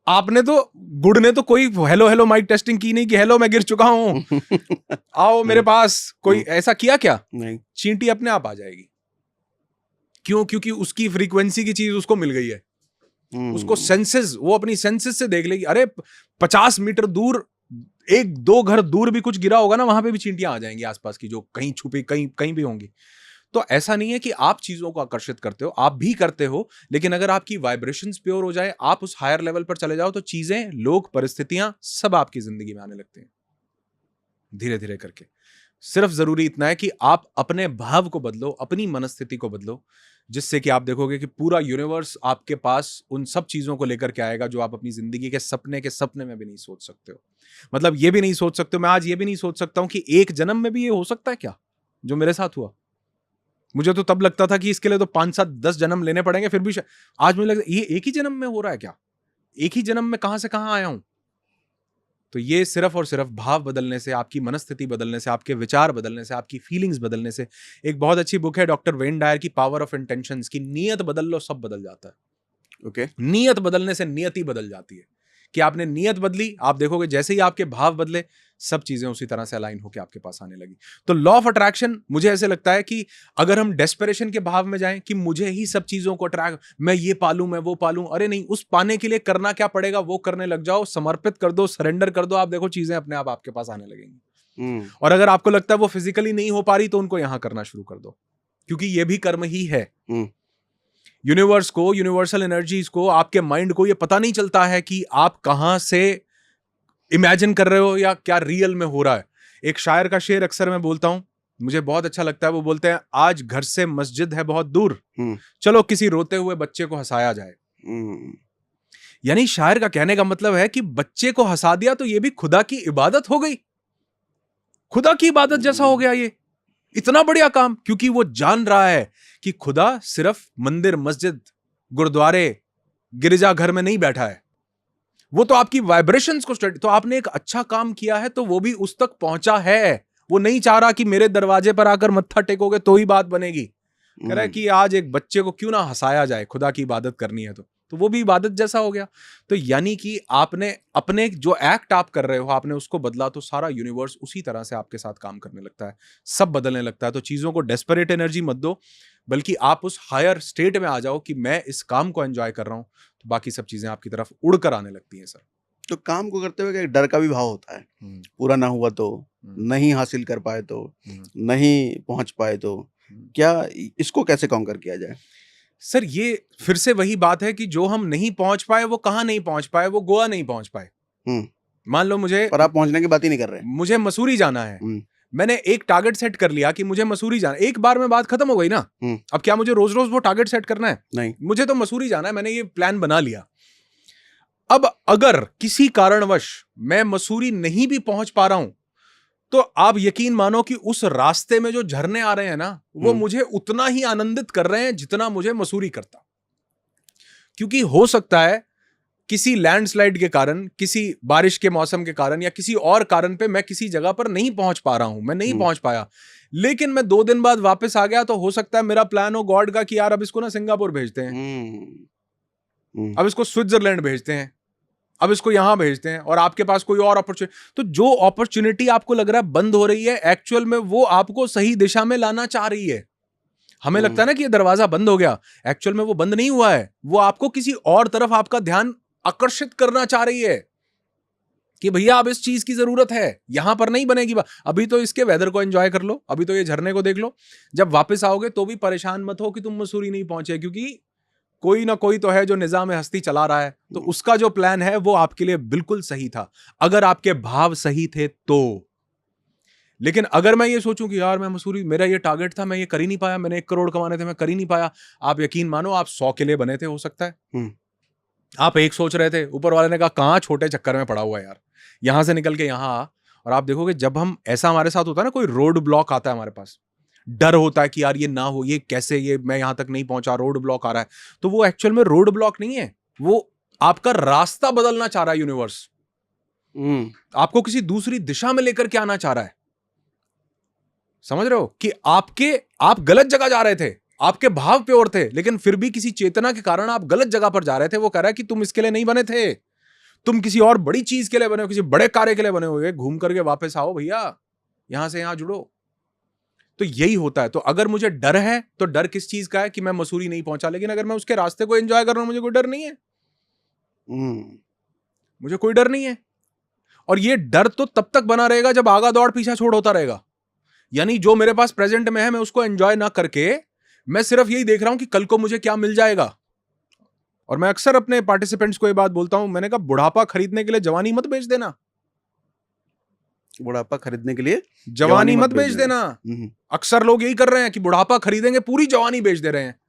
आपने तो, गुड़ ने तो कोई हेलो हेलो माइक टेस्टिंग की नहीं कि हेलो मैं गिर चुका हूं, आओ मेरे पास, कोई ऐसा किया क्या? नहीं। चींटी अपने आप आ जाएगी। क्यों? क्योंकि उसकी फ्रीक्वेंसी की चीज उसको मिल गई है। उसको सेंसेस, वो अपनी सेंसेस से देख लेगी। अरे 50 मीटर दूर, एक दो घर दूर भी कुछ गिरा होगा ना, वहां पे भी चींटियां आ जाएंगी आसपास की, जो कहीं छुपी कहीं कहीं भी होंगी। तो ऐसा नहीं है कि आप चीजों को आकर्षित करते हो, आप भी करते हो, लेकिन अगर आपकी वाइब्रेशंस प्योर हो जाए, आप उस हायर लेवल पर चले जाओ, तो चीजें, लोग, परिस्थितियां सब आपकी जिंदगी में आने लगते हैं धीरे धीरे करके। सिर्फ जरूरी इतना है कि आप अपने भाव को बदलो, अपनी मनस्थिति को बदलो, जिससे कि आप देखोगे कि पूरा यूनिवर्स आपके पास उन सब चीजों को लेकर के आएगा जो आप अपनी जिंदगी के सपने में भी नहीं सोच सकते हो। मतलब ये भी नहीं सोच सकते हो, मैं आज ये भी नहीं सोच सकता हूं कि एक जन्म में भी ये हो सकता है क्या जो मेरे साथ हुआ। मुझे तो तब लगता था कि इसके लिए तो 5, 7, 10 जन्म लेने पड़ेंगे, फिर भी आज मुझे लगता है ये एक ही जन्म में हो रहा है क्या? एक ही जन्म में कहां से कहां आया हूं? तो ये सिर्फ और सिर्फ भाव बदलने से, आपकी मनस्थिति बदलने से, आपके विचार बदलने से, आपकी फीलिंग्स बदलने से। एक बहुत अच्छी बुक है डॉक्टर वेन डायर की, पावर ऑफ इंटेंशंस, की नीयत बदल लो सब बदल जाता है। ओके। नीयत बदलने से नियति बदल जाती है। कि आपने नीयत बदली, आप देखोगे जैसे ही आपके भाव बदले, सब चीजें उसी तरह से अलाइन होकर आपके पास आने लगी। तो लॉ ऑफ अट्रैक्शन, मुझे ऐसे लगता है कि अगर हम डेस्परेशन के भाव में जाएं कि मुझे ही सब चीजों को अट्रैक्ट, मैं ये पालूं, मैं वो पालूं, अरे नहीं, उस पाने के लिए करना क्या पड़ेगा वो करने लग जाओ, समर्पित कर दो, सरेंडर कर दो, आप देखो चीजें अपने आप आपके पास आने लगेंगी। और अगर आपको लगता है वो फिजिकली नहीं हो पा रही, तो उनको यहां करना शुरू कर दो, क्योंकि ये भी कर्म ही है। यूनिवर्स को, यूनिवर्सल एनर्जीज को, आपके माइंड को ये पता नहीं चलता है कि आप कहां से इमेजिन कर रहे हो या क्या रियल में हो रहा है। एक शायर का शेर अक्सर मैं बोलता हूं, मुझे बहुत अच्छा लगता है। वो बोलते हैं, आज घर से मस्जिद है बहुत दूर, चलो किसी रोते हुए बच्चे को हंसाया जाए। यानी शायर का कहने का मतलब है कि बच्चे को हंसा दिया तो ये भी खुदा की इबादत हो गई, खुदा की इबादत जैसा हो गया ये, इतना बढ़िया काम। क्योंकि वो जान रहा है कि खुदा सिर्फ मंदिर, मस्जिद, गुरुद्वारे, गिरजाघर में नहीं बैठा है, वो तो आपकी वाइब्रेशंस को स्टडी। तो आपने एक अच्छा काम किया है तो वो भी उस तक पहुंचा है। वो नहीं चाह रहा कि मेरे दरवाजे पर आकर मत्था टेकोगे तो ही बात बनेगी। कह रहा है कि आज एक बच्चे को क्यों ना हंसाया जाए, खुदा की इबादत करनी है तो वो भी इबादत जैसा हो गया। तो यानी कि आपने अपने जो एक्ट आप कर रहे हो, आपने उसको बदला, तो सारा यूनिवर्स उसी तरह से आपके साथ काम करने लगता है, सब बदलने लगता है। तो चीजों को डेस्परेट एनर्जी मत दो, बल्कि आप उस हायर स्टेट में आ जाओ कि मैं इस काम को एंजॉय कर रहा हूं, तो बाकी सब चीजें आपकी तरफ उड़कर आने लगती हैं सर। तो काम को करते हुए एक डर का भी भाव होता है, पूरा ना हुआ तो, नहीं हासिल कर पाए तो, नहीं पहुंच पाए तो, क्या इसको कैसे कॉन्कर किया जाए? सर ये फिर से वही बात है कि जो हम नहीं पहुंच पाए, वो कहां नहीं पहुंच पाए, वो गोवा नहीं पहुंच पाए। मान लो मुझे, पर आप पहुंचने की बात ही नहीं कर रहे, मुझे मसूरी जाना है, मैंने एक टारगेट सेट कर लिया कि मुझे मसूरी जाना, एक बार में बात खत्म हो गई ना। अब क्या मुझे रोज रोज वो टारगेट सेट करना है? नहीं, मुझे तो मसूरी जाना है, मैंने ये प्लान बना लिया। अब अगर किसी कारणवश मैं मसूरी नहीं भी पहुंच पा रहा हूं, तो आप यकीन मानो कि उस रास्ते में जो झरने आ रहे हैं ना, वो मुझे उतना ही आनंदित कर रहे हैं जितना मुझे मसूरी करता। क्योंकि हो सकता है किसी लैंडस्लाइड के कारण, किसी बारिश के मौसम के कारण, या किसी और कारण पे मैं किसी जगह पर नहीं पहुंच पा रहा हूं, मैं नहीं पहुंच पाया, लेकिन मैं 2 दिन बाद वापस आ गया, तो हो सकता है मेरा प्लान हो गॉड का कि यार अब इसको ना सिंगापुर भेजते हैं, अब इसको स्विट्जरलैंड भेजते हैं, अब इसको यहां भेजते हैं, और आपके पास कोई और अपॉर्चुनिटी। तो जो अपॉर्चुनिटी आपको लग रहा है बंद हो रही है, एक्चुअल में वो आपको सही दिशा में लाना चाह रही है। हमें लगता है ना कि ये दरवाजा बंद हो गया, एक्चुअल में वो बंद नहीं हुआ है, वो आपको किसी और तरफ आपका ध्यान आकर्षित करना चाह रही है कि भैया अब इस चीज की जरूरत है, यहां पर नहीं बनेगी बात, अभी तो इसके वेदर को एंजॉय कर लो, अभी तो ये झरने को देख लो, जब वापस आओगे तो भी परेशान मत हो कि तुम मसूरी नहीं पहुंचे, क्योंकि कोई ना कोई तो है जो निजाम हस्ती चला रहा है, तो उसका जो प्लान है वो आपके लिए बिल्कुल सही था, अगर आपके भाव सही थे तो। लेकिन अगर मैं ये सोचूं कि यार मैं मसूरी, मेरा ये टारगेट था, मैं ये कर ही नहीं पाया, मैंने 1 करोड़ कमाने थे, मैं कर ही नहीं पाया, आप यकीन मानो आप 100 के लिए बने थे, हो सकता है आप एक सोच रहे थे, ऊपर वाले ने कहा कहां छोटे चक्कर में पड़ा हुआ है यार, यहां से निकल के यहां आ। और आप देखोगे जब हम, ऐसा हमारे साथ होता है ना, कोई रोड ब्लॉक आता है हमारे पास, डर होता है कि यार ये ना हो, ये कैसे, ये मैं यहां तक नहीं पहुंचा, रोड ब्लॉक आ रहा है, तो वो एक्चुअल में रोड ब्लॉक नहीं है, वो आपका रास्ता बदलना चाह रहा है यूनिवर्स, आपको किसी दूसरी दिशा में लेकर के आना चाह रहा है। समझ रहे हो कि आप गलत जगह जा रहे थे, आपके भाव प्योर थे, लेकिन फिर भी किसी चेतना के कारण आप गलत जगह पर जा रहे थे। वो कह रहा है कि तुम इसके लिए नहीं बने थे, तुम किसी और बड़ी चीज के लिए बने हो, किसी बड़े कार्य के लिए बने हुए। घूम करके वापस आओ भैया, यहां से यहां जुड़ो। तो यही होता है। तो अगर मुझे डर है तो डर किस चीज का है कि मैं मसूरी नहीं पहुंचा, लेकिन अगर मैं उसके रास्ते को एंजॉय कर रहा हूं, मुझे कोई डर नहीं है। मुझे कोई डर नहीं है। और ये डर तो तब तक बना रहेगा जब आगा दौड़ पीछा छोड़ होता रहेगा। यानी जो मेरे पास प्रेजेंट में है, मैं उसको एंजॉय ना करके मैं सिर्फ यही देख रहा हूं कि कल को मुझे क्या मिल जाएगा। और मैं अक्सर अपने पार्टिसिपेंट्स को ये बात बोलता हूं, मैंने कहा बुढ़ापा खरीदने के लिए जवानी मत बेच देना। बुढ़ापा खरीदने के लिए जवानी मत बेच देना। अक्सर लोग यही कर रहे हैं कि बुढ़ापा खरीदेंगे, पूरी जवानी बेच दे रहे हैं।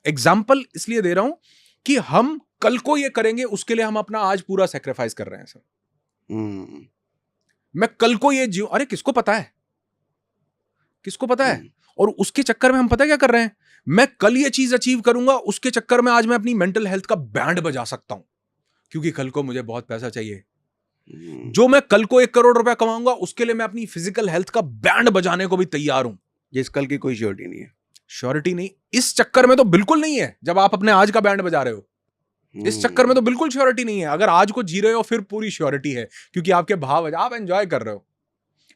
एग्जाम्पल इसलिए दे रहा हूं कि हम कल को ये करेंगे, उसके लिए हम अपना आज पूरा सेक्रीफाइस कर रहे हैं सर। मैं कल को ये जीव, अरे किसको पता है, किसको पता है। और उसके चक्कर में हम पता क्या कर रहे हैं, मैं कल ये चीज अचीव करूंगा, उसके चक्कर में आज मैं अपनी मेंटल हेल्थ का बैंड बजा सकता हूं, क्योंकि कल को मुझे बहुत पैसा चाहिए। जो मैं कल को 1 करोड़ रुपया कमाऊंगा, उसके लिए मैं अपनी फिजिकल हेल्थ का बैंड बजाने को भी तैयार हूं। जिस कल की कोई श्योरिटी नहीं है। श्योरिटी नहीं, इस चक्कर में तो बिल्कुल नहीं है। जब आप अपने आज का बैंड बजा रहे हो, इस चक्कर में तो बिल्कुल श्योरिटी नहीं है। अगर आज को जी रहे हो, फिर पूरी श्योरिटी है, क्योंकि आपके भाव, आप एंजॉय कर रहे हो।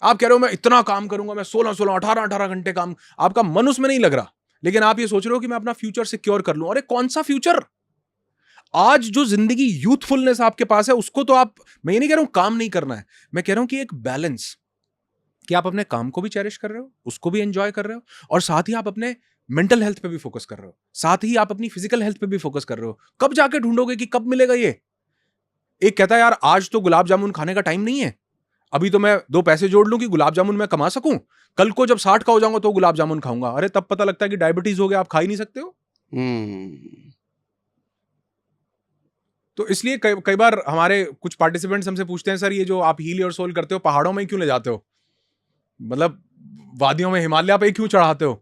आप कह रहे हो मैं इतना काम करूंगा, मैं 16 18 घंटे काम, आपका मन उसमें नहीं लग रहा, लेकिन आप ये सोच रहे हो कि मैं अपना फ्यूचर सिक्योर कर लूं। अरे कौन सा फ्यूचर? आज जो जिंदगी यूथफुलनेस आपके पास है, उसको तो आप, मैं ये नहीं कह रहा हूं काम नहीं करना है, मैं कह रहा हूं कि एक बैलेंस, कि आप अपने काम को भी चेरिश कर रहे हो, उसको भी एंजॉय कर रहे हो, और साथ ही आप अपने मेंटल हेल्थ पे भी फोकस कर रहे हो, साथ ही आप अपनी फिजिकल हेल्थ पे भी फोकस कर रहे हो। कब जाके ढूंढोगे कि कब मिलेगा ये? एक कहता है यार आज तो गुलाब जामुन खाने का टाइम नहीं है, अभी तो मैं 2 पैसे जोड़ लूं कि गुलाब जामुन मैं कमा सकूं, कल को जब 60 का हो जाऊंगा तो गुलाब जामुन खाऊंगा। अरे तब पता लगता है कि डायबिटीज हो गया, आप खा ही नहीं सकते हो। तो इसलिए कई बार हमारे कुछ पार्टिसिपेंट्स हमसे पूछते हैं, सर ये जो आप हील योर सोल करते हो, पहाड़ों में क्यों ले जाते हो, मतलब वादियों में, हिमालय पे क्यों चढ़ाते हो?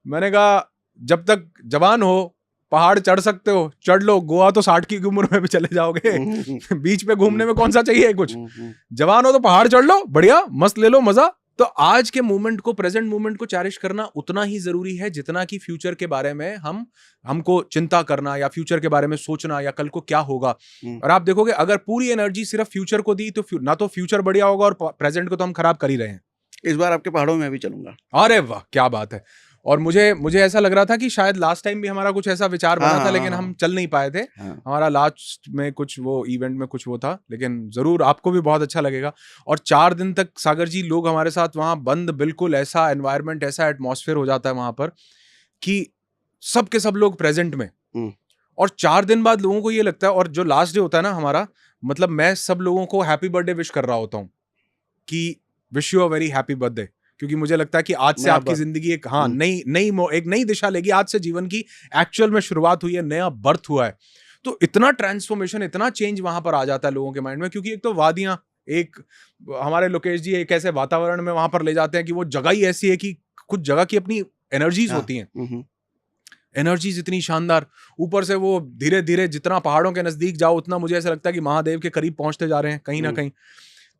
मैंने कहा जब तक जवान हो पहाड़ चढ़ सकते हो, चढ़ लो। गोवा तो 60 की उम्र में भी चले जाओगे। बीच पे घूमने में कौन सा चाहिए कुछ। जवान हो तो पहाड़ चढ़ लो, बढ़िया मस्त ले लो मजा। तो आज के मोमेंट को, प्रेजेंट मोमेंट को चेरिश करना उतना ही जरूरी है जितना कि फ्यूचर के बारे में हमको चिंता करना, या फ्यूचर के बारे में सोचना, या कल को क्या होगा। और आप देखोगे अगर पूरी एनर्जी सिर्फ फ्यूचर को दी तो ना तो फ्यूचर बढ़िया होगा, और प्रेजेंट को तो हम खराब कर ही रहे हैं। इस बार आपके पहाड़ों में भी चलूंगा। अरे वाह क्या बात है। और मुझे ऐसा लग रहा था कि शायद लास्ट टाइम भी हमारा कुछ ऐसा विचार बना था, लेकिन हम चल नहीं पाए थे। हमारा लास्ट में कुछ वो इवेंट में कुछ वो था, लेकिन जरूर आपको भी बहुत अच्छा लगेगा। और 4 दिन तक सागर जी लोग हमारे साथ वहां बंद, बिल्कुल ऐसा एनवायरनमेंट, ऐसा एटमॉस्फेयर हो जाता है वहां पर कि सब के सब लोग प्रेजेंट में। और 4 दिन बाद लोगों को ये लगता है, और जो लास्ट डे होता है ना हमारा, मतलब मैं सब लोगों को हैप्पी बर्थडे विश कर रहा होता हूँ कि wish you a very happy birthday, क्योंकि मुझे लगता है कि आज से आपकी जिंदगी एक नई दिशा लेगी। आज से जीवन की एक्चुअल में शुरुआत हुई है, नया बर्थ हुआ है। तो इतना ट्रांसफॉर्मेशन, इतना चेंज वहां पर आ जाता है लोगों के माइंड में, क्योंकि एक तो वादियां, एक हमारे लोकेश जी एक ऐसे वातावरण में वहां पर ले जाते हैं कि वो जगह ही ऐसी है कि कुछ जगह की अपनी एनर्जीज होती हैं, एनर्जीज इतनी शानदार। ऊपर से वो धीरे धीरे जितना पहाड़ों के नजदीक जाओ, उतना मुझे ऐसा लगता है कि महादेव के करीब पहुंचते जा रहे हैं कहीं ना कहीं।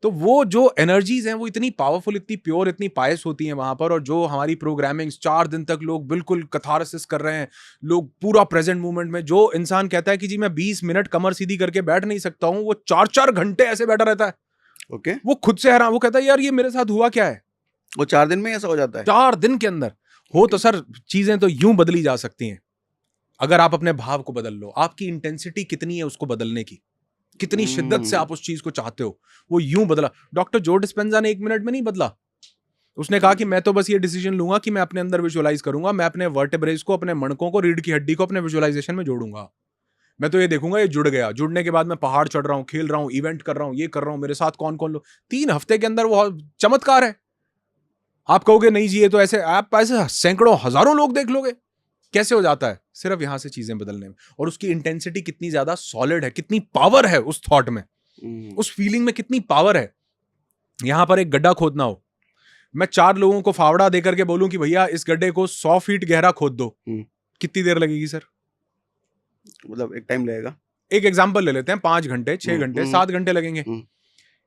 तो वो जो एनर्जीज हैं वो इतनी पावरफुल, इतनी प्योर, इतनी पायस होती हैं वहां पर। और जो हमारी प्रोग्रामिंग 4 दिन तक लोग बिल्कुल कथारसिस कर रहे हैं, लोग पूरा प्रेजेंट मोमेंट में। जो इंसान कहता है कि जी मैं 20 मिनट कमर सीधी करके बैठ नहीं सकता हूं, वो 4-4 घंटे ऐसे बैठा रहता है। वो खुद से हैरान, वो कहता है यार ये मेरे साथ हुआ क्या है। वो 4 दिन में ऐसा हो जाता है। 4 दिन के अंदर हो तो सर चीजें तो यूं बदली जा सकती हैं, अगर आप अपने भाव को बदल लो। आपकी इंटेंसिटी कितनी है उसको बदलने की, कितनी शिद्दत से आप उस चीज को चाहते हो, वो यूं बदला। डॉक्टर जो डिस्पेंजा ने 1 मिनट में नहीं बदला। उसने कहा कि मैं तो बस ये डिसीजन लूंगा कि मैं अपने अंदर विजुअलाइज करूंगा, मैं अपने वर्टेब्रेज को, अपने मणकों को, रीढ़ की हड्डी को अपने विजुअलाइजेशन में जोड़ूंगा। मैं तो ये देखूंगा ये जुड़ गया, जुड़ने के बाद मैं पहाड़ चढ़ रहा हूँ, खेल रहा हूँ, इवेंट कर रहा हूँ, ये कर रहा हूँ, मेरे साथ कौन कौन लोग। 3 हफ्ते के अंदर वो चमत्कार है। आप कहोगे नहीं जी ये तो ऐसे, आप ऐसे सैकड़ों हजारों लोग देख लोगे। कैसे हो जाता है? सिर्फ यहां से चीजें बदलने में। और उसकी इंटेंसिटी कितनी ज्यादा सॉलिड है, कितनी पावर है उस थॉट में, उस फीलिंग में कितनी पावर है। यहां पर एक गड्ढा खोदना हो, मैं 4 लोगों को फावड़ा देकर के बोलूं कि भैया इस गड्ढे को 100 फीट गहरा खोद दो, कितनी देर लगेगी सर? मतलब एक टाइम लगेगा। एक एग्जांपल ले लेते हैं, 5 घंटे, 6 घंटे, 7 घंटे लगेंगे।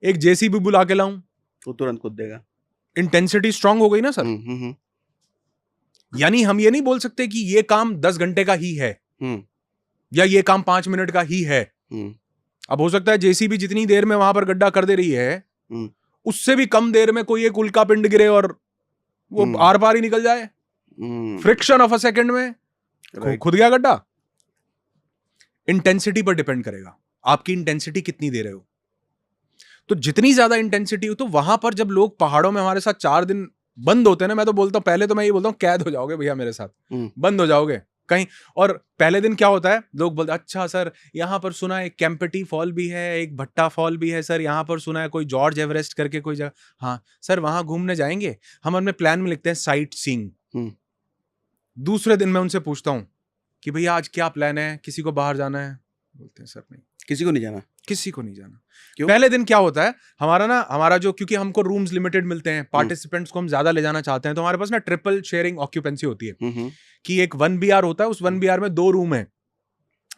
एक जेसीबी बुला के लाऊं, वो तुरंत खोद देगा। इंटेंसिटी स्ट्रांग हो गई ना सर। यानी हम ये नहीं बोल सकते कि ये काम 10 घंटे का ही है या ये काम 5 मिनट का ही है। अब हो सकता है जेसीबी जितनी देर में वहां पर गड्ढा कर दे रही है उससे भी कम देर में कोई एक उल्का पिंड गिरे और वो आर पार ही निकल जाए फ्रिक्शन ऑफ अ सेकंड में खुद गया गड्ढा। इंटेंसिटी पर डिपेंड करेगा आपकी इंटेंसिटी कितनी दे रहे हो। तो जितनी ज्यादा इंटेंसिटी हो, तो वहां पर जब लोग पहाड़ों में हमारे साथ 4 दिन बंद होते हैं ना, मैं तो बोलता हूं, पहले तो मैं ये बोलता हूं कैद हो जाओगे भैया मेरे साथ, बंद हो जाओगे कहीं। और पहले दिन क्या होता है, लोग बोलते अच्छा सर यहाँ पर सुना है एक कैंपटी फॉल भी है, एक भट्टा फॉल भी है सर, यहाँ पर सुना है कोई जॉर्ज एवरेस्ट करके कोई जगह, हाँ सर वहां घूमने जाएंगे। हम अपने प्लान में लिखते हैं साइट सीइंग। दूसरे दिन मैं उनसे पूछता हूँ कि भैया आज क्या प्लान है, किसी को बाहर जाना है? बोलते हैं सर नहीं, किसी को नहीं जाना, किसी को नहीं जाना। क्यों? पहले दिन क्या होता है हमारा जो, क्योंकि हमको रूम्स लिमिटेड मिलते हैं, पार्टिसिपेंट्स को हम ज्यादा ले जाना चाहते हैं, तो हमारे पास ना ट्रिपल शेयरिंग ऑक्यूपेंसी होती है कि एक 1 BR होता है, उस 1 BR में 2 रूम है,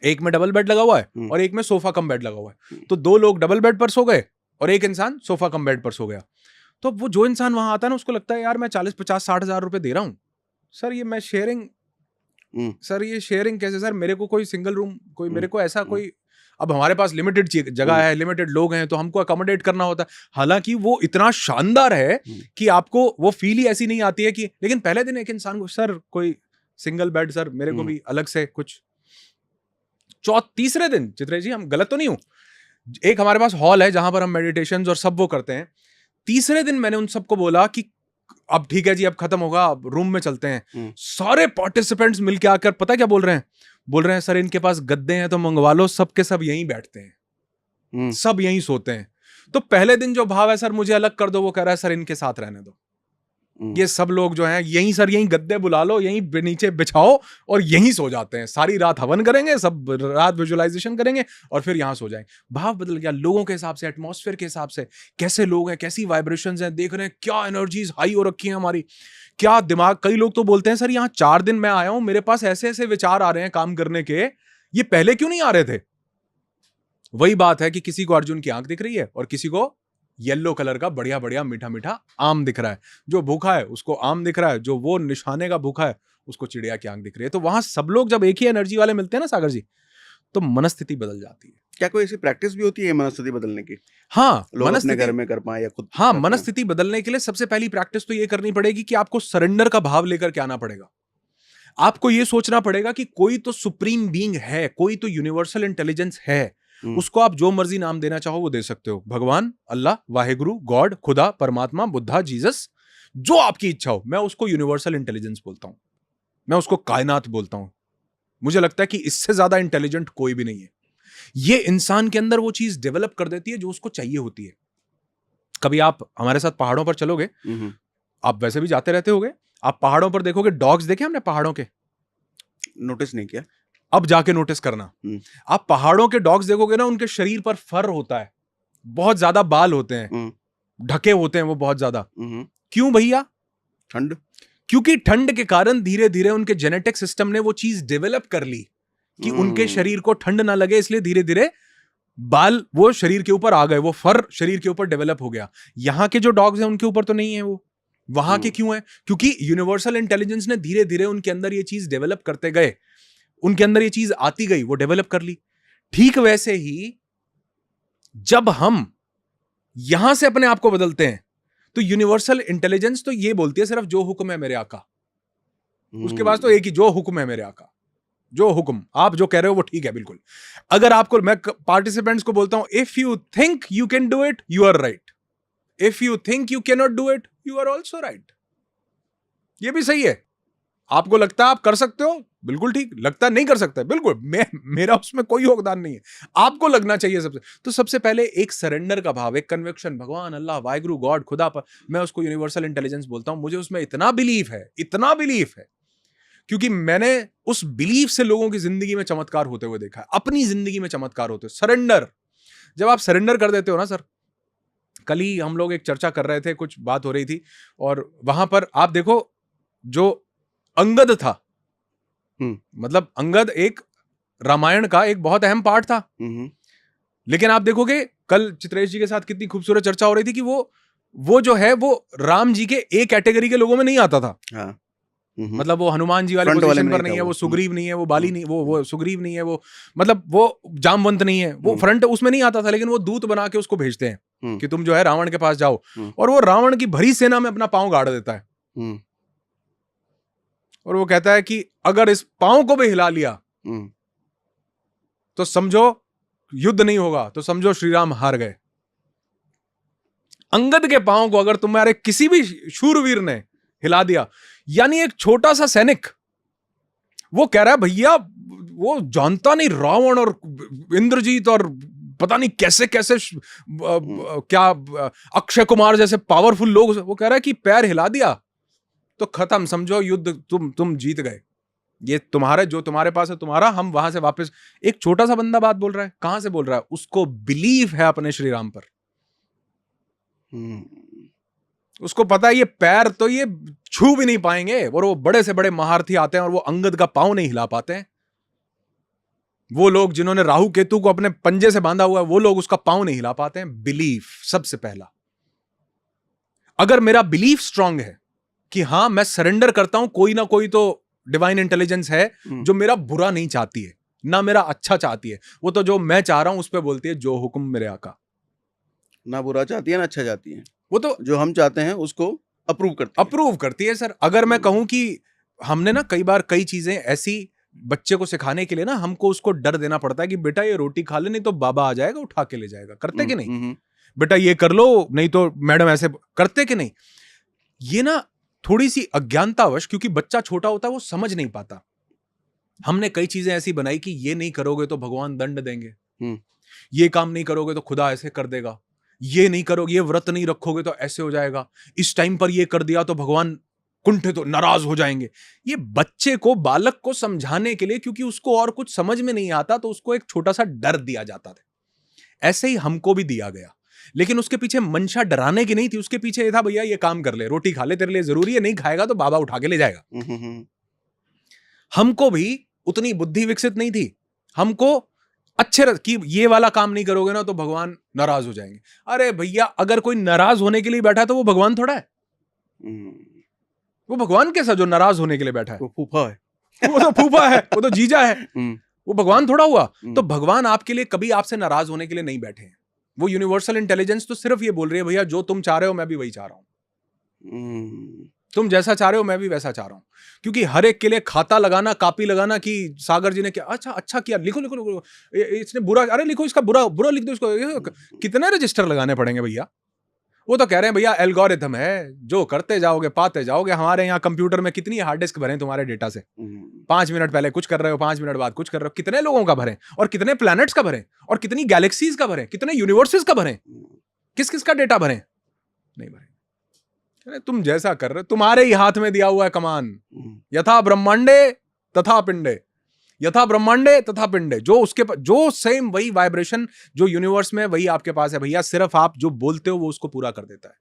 एक में डबल बेड लगा हुआ है और एक में सोफा कम बेड लगा हुआ है। तो 2 लोग डबल बेड पर सो गए और एक इंसान सोफा कम बेड पर सो गया। तो वो जो इंसान वहां आता है ना, उसको लगता है यार मैं 40-50-60 हजार रुपए दे रहा हूँ सर, ये मैं शेयरिंग, सर ये शेयरिंग कैसे सर, मेरे को कोई सिंगल रूम, कोई मेरे को ऐसा कोई, अब हमारे पास लिमिटेड जगह है, लिमिटेड लोग हैं, तो हमको अकोमोडेट करना होता है। हालांकि वो इतना शानदार है कि आपको वो फील ही ऐसी नहीं आती है कि, लेकिन पहले दिन एक इंसान को सर कोई सिंगल बेड सर, मेरे को भी अलग से कुछ। तीसरे दिन चित्रेश जी, हम गलत तो नहीं हूं, एक हमारे पास हॉल है जहां पर हम मेडिटेशन और सब वो करते हैं। तीसरे दिन मैंने उन सबको बोला कि अब ठीक है जी, अब खत्म होगा, अब रूम में चलते हैं। सारे पार्टिसिपेंट्स मिलके आकर पता क्या बोल रहे हैं? बोल रहे हैं सर इनके पास गद्दे हैं तो मंगवा लो, सबके सब यहीं बैठते हैं, सब यहीं सोते हैं। तो पहले दिन जो भाव है सर मुझे अलग कर दो, वो कह रहा है सर इनके साथ रहने दो, ये सब लोग जो हैं यहीं सर, यहीं गद्दे बुला लो, यहीं नीचे बिछाओ और यहीं सो जाते हैं, सारी रात हवन करेंगे, सब रात विजुअलाइजेशन करेंगे और फिर यहां सो जाएंगे। भाव बदल गया लोगों के हिसाब से, एटमॉस्फेयर के हिसाब से, कैसे लोग हैं, कैसी वाइब्रेशंस हैं, देख रहे हैं क्या एनर्जीज हाई हो रखी है हमारी, क्या दिमाग। कई लोग तो बोलते हैं सर यहाँ 4 दिन मैं आया हूं, मेरे पास ऐसे ऐसे विचार आ रहे हैं काम करने के, ये पहले क्यों नहीं आ रहे थे? वही बात है कि किसी को अर्जुन की आंख दिख रही है और किसी को येलो कलर का बढ़िया बढ़िया मीठा मीठा आम दिख रहा है। जो भूखा है उसको आम दिख रहा है, जो वो निशाने का भूखा है उसको चिड़िया की आंख दिख रही है। तो वहां सब लोग जब एक ही एनर्जी वाले मिलते हैं ना सागर जी, तो मनस्थिति बदल जाती है। क्या कोई ऐसी प्रैक्टिस भी होती है मनस्थिति बदलने की? हाँ, लोग अपने घर में कर पाए या खुद? हाँ, मनस्थिति बदलने के लिए सबसे पहली प्रैक्टिस तो ये करनी पड़ेगी कि आपको सरेंडर का भाव लेकर के आना पड़ेगा। आपको ये सोचना पड़ेगा कि कोई तो सुप्रीम बीइंग है, कोई तो यूनिवर्सल इंटेलिजेंस है, उसको आप जो मर्जी नाम देना चाहो वो दे सकते हो, भगवान, अल्लाह, वाहेगुरु, गॉड, खुदा, परमात्मा, बुद्धा, जीसस, जो आपकी इच्छा हो। मैं उसको यूनिवर्सल इंटेलिजेंस बोलता हूं, मैं उसको कायनात बोलता हूं। मुझे लगता है कि इससे ज्यादा इंटेलिजेंट कोई भी नहीं है। ये इंसान के अंदर वो चीज डेवलप कर देती है जो उसको चाहिए होती है। कभी आप हमारे साथ पहाड़ों पर चलोगे, आप वैसे भी जाते रहते होगे, आप पहाड़ों पर देखोगे, डॉग्स देखे हमने पहाड़ों के? नोटिस नहीं किया, अब जाके नोटिस करना। आप पहाड़ों के डॉग्स देखोगे ना, उनके शरीर पर फर होता है, बहुत ज्यादा बाल होते हैं, ढके होते हैं वो बहुत ज्यादा। क्यों भैया? ठंड। क्योंकि ठंड के कारण धीरे धीरे उनके जेनेटिक सिस्टम ने वो चीज डेवलप कर ली कि उनके शरीर को ठंड ना लगे, इसलिए धीरे धीरे बाल वो शरीर के ऊपर आ गए, वो फर शरीर के ऊपर डेवलप हो गया। यहां के जो डॉग्स हैं उनके ऊपर तो नहीं है वो, वहां के क्यों है? क्योंकि यूनिवर्सल इंटेलिजेंस ने धीरे धीरे उनके अंदर ये चीज डेवलप करते गए, उनके अंदर ये चीज आती गई, वो डेवलप कर ली। ठीक वैसे ही जब हम यहां से अपने आप को बदलते हैं तो यूनिवर्सल इंटेलिजेंस तो ये बोलती है सिर्फ जो हुक्म है मेरे आका, उसके पास तो एक ही, जो हुक्म है मेरे आका, जो हुक्म आप जो कह रहे हो वो ठीक है बिल्कुल। अगर आपको, मैं पार्टिसिपेंट्स को बोलता हूं, if you think you can do it you are right, if you think you can not do it you are also right. ये भी सही है। आपको लगता है आप कर सकते हो, बिल्कुल ठीक, लगता नहीं कर सकते, बिल्कुल मेरा उसमें कोई योगदान नहीं है, आपको लगना चाहिए सबसे। तो सबसे पहले एक सरेंडर का भाव, एक कन्विक्शन, भगवान, अल्लाह, वाहिगुरु, गॉड, खुदा पर, मैं उसको यूनिवर्सल इंटेलिजेंस बोलता हूं। मुझे उसमें इतना बिलीफ है क्योंकि मैंने उस बिलीफ से लोगों की जिंदगी में चमत्कार होते हुए देखा है, अपनी जिंदगी में चमत्कार होते हुए। सरेंडर, जब आप सरेंडर कर देते हो ना सर, कल ही हम लोग एक चर्चा कर रहे थे, कुछ बात हो रही थी, और वहां पर आप देखो जो अंगद था, मतलब अंगद एक रामायण का एक बहुत अहम पार्ट था, लेकिन आप देखोगे कल चित्रेश जी के साथ कितनी खूबसूरत चर्चा हो रही थी कि वो वो जो है वो राम जी के ए कैटेगरी के लोगों में नहीं आता था। हाँ। मतलब वो हनुमान जी वाले फ्रंट वाले पोजीशन में पर नहीं नहीं था है, वो। वो सुग्रीव नहीं है, वो बाली नहीं, वो सुग्रीव नहीं है, वो मतलब वो जामवंत नहीं है, वो फ्रंट उसमें नहीं आता था। लेकिन वो दूत बना के उसको भेजते हैं कि तुम जो है रावण के पास जाओ, और वो रावण की भरी सेना में अपना पांव गाड़ देता है और वो कहता है कि अगर इस पांव को भी हिला लिया तो समझो युद्ध नहीं होगा, तो समझो श्री राम हार गए। अंगद के पांव को अगर तुम्हारे किसी भी शूरवीर ने हिला दिया, यानी एक छोटा सा सैनिक, वो कह रहा है भैया वो जानता नहीं रावण और इंद्रजीत और पता नहीं कैसे कैसे क्या अक्षय कुमार जैसे पावरफुल लोग, वो कह रहा है कि पैर हिला दिया तो खत्म, समझो युद्ध तुम जीत गए, ये तुम्हारे जो तुम्हारे पास है तुम्हारा, हम वहां से वापस। एक छोटा सा बंदा बात बोल रहा है, कहां से बोल रहा है? उसको बिलीव है अपने श्री राम पर, उसको पता है ये पैर तो ये छू भी नहीं पाएंगे, और वो बड़े से बड़े महारथी आते हैं और वो अंगद का पांव नहीं हिला पाते हैं। वो लोग जिन्होंने राहु केतु को अपने पंजे से बांधा हुआ है, वो लोग उसका पांव नहीं हिला पाते हैं। बिलीफ सबसे पहला। अगर मेरा बिलीफ स्ट्रांग है कि हां मैं सरेंडर करता हूं, कोई ना कोई तो डिवाइन इंटेलिजेंस है जो मेरा बुरा नहीं चाहती है, ना मेरा अच्छा चाहती है, वो तो जो मैं चाह रहा हूं उस पर बोलती है जो हुक्म मेरे आका। ना बुरा चाहती है ना अच्छा चाहती है, वो तो जो हम चाहते हैं उसको अप्रूव करती है सर। अगर मैं कहूं कि हमने ना कई बार कई चीजें ऐसी बच्चे को सिखाने के लिए ना हमको उसको डर देना पड़ता है कि बेटा ये रोटी खा ले नहीं तो बाबा आ जाएगा उठा के ले जाएगा, करते कि नहीं? बेटा ये कर लो नहीं तो मैडम ऐसे, करते कि नहीं? ये ना थोड़ी सी अज्ञानतावश, क्योंकि बच्चा छोटा होता है वो समझ नहीं पाता, हमने कई चीजें ऐसी बनाई कि ये नहीं करोगे तो भगवान दंड देंगे, ये काम नहीं करोगे तो खुदा ऐसे कर देगा, ये नहीं करोगे, ये व्रत नहीं रखोगे तो ऐसे हो जाएगा, इस टाइम पर ये कर दिया तो भगवान कुंठित तो नाराज हो जाएंगे। ये बच्चे को, बालक को समझाने के लिए, क्योंकि उसको और कुछ समझ में नहीं आता, तो उसको एक छोटा सा डर दिया जाता था। ऐसे ही हमको भी दिया गया, लेकिन उसके पीछे मंशा डराने की नहीं थी, उसके पीछे ये था भैया ये काम कर ले, रोटी खा ले, तेरे लिए जरूरी है, नहीं खाएगा तो बाबा उठा के ले जाएगा। हमको भी उतनी बुद्धि विकसित नहीं थी, हमको अच्छे कि ये वाला काम नहीं करोगे ना तो भगवान नाराज हो जाएंगे। अरे भैया अगर कोई नाराज होने के लिए बैठा है तो वो भगवान थोड़ा है। वो भगवान कैसा जो नाराज होने के लिए बैठा है? वो फूफा है, वो तो फूफा है, वो तो जीजा है, वो भगवान थोड़ा हुआ। तो भगवान आपके लिए कभी आपसे नाराज होने के लिए नहीं बैठे हैं। वो यूनिवर्सल इंटेलिजेंस तो सिर्फ ये बोल रही है भैया जो तुम चाह रहे हो मैं भी वही चाह रहा हूं, तुम जैसा चाह रहे हो मैं भी वैसा चाह रहा हूं। क्योंकि हर एक के लिए खाता लगाना, कॉपी लगाना कि सागर जी ने क्या अच्छा किया, लिखो लिखो लिखो, इसने बुरा, अरे लिखो इसका बुरा लिख दो इसको, कितने रजिस्टर लगाने पड़ेंगे भैया? वो तो कह रहे हैं भैया एल्गोरिथम है, जो करते जाओगे पाते जाओगे। हमारे यहाँ कंप्यूटर में कितनी हार्ड डिस्क भरे तुम्हारे डेटा से, 5 मिनट पहले कुछ कर रहे हो, 5 मिनट बाद कुछ कर रहे हो, कितने लोगों का भरे, और कितने प्लैनेट्स का भरे, और कितनी गैलेक्सीज का भरे, कितने यूनिवर्सेस का भरे, किस किस का डेटा भरे? नहीं भरे। अरे तुम जैसा कर रहे हो, तुम्हारे ही हाथ में दिया हुआ है कमान। यथा ब्रह्मांडे तथा पिंडे, यथा ब्रह्मांडे तथा पिंडे, जो उसके जो सेम वही वाइब्रेशन जो यूनिवर्स में वही आपके पास है भैया। सिर्फ आप जो बोलते हो वो उसको पूरा कर देता है,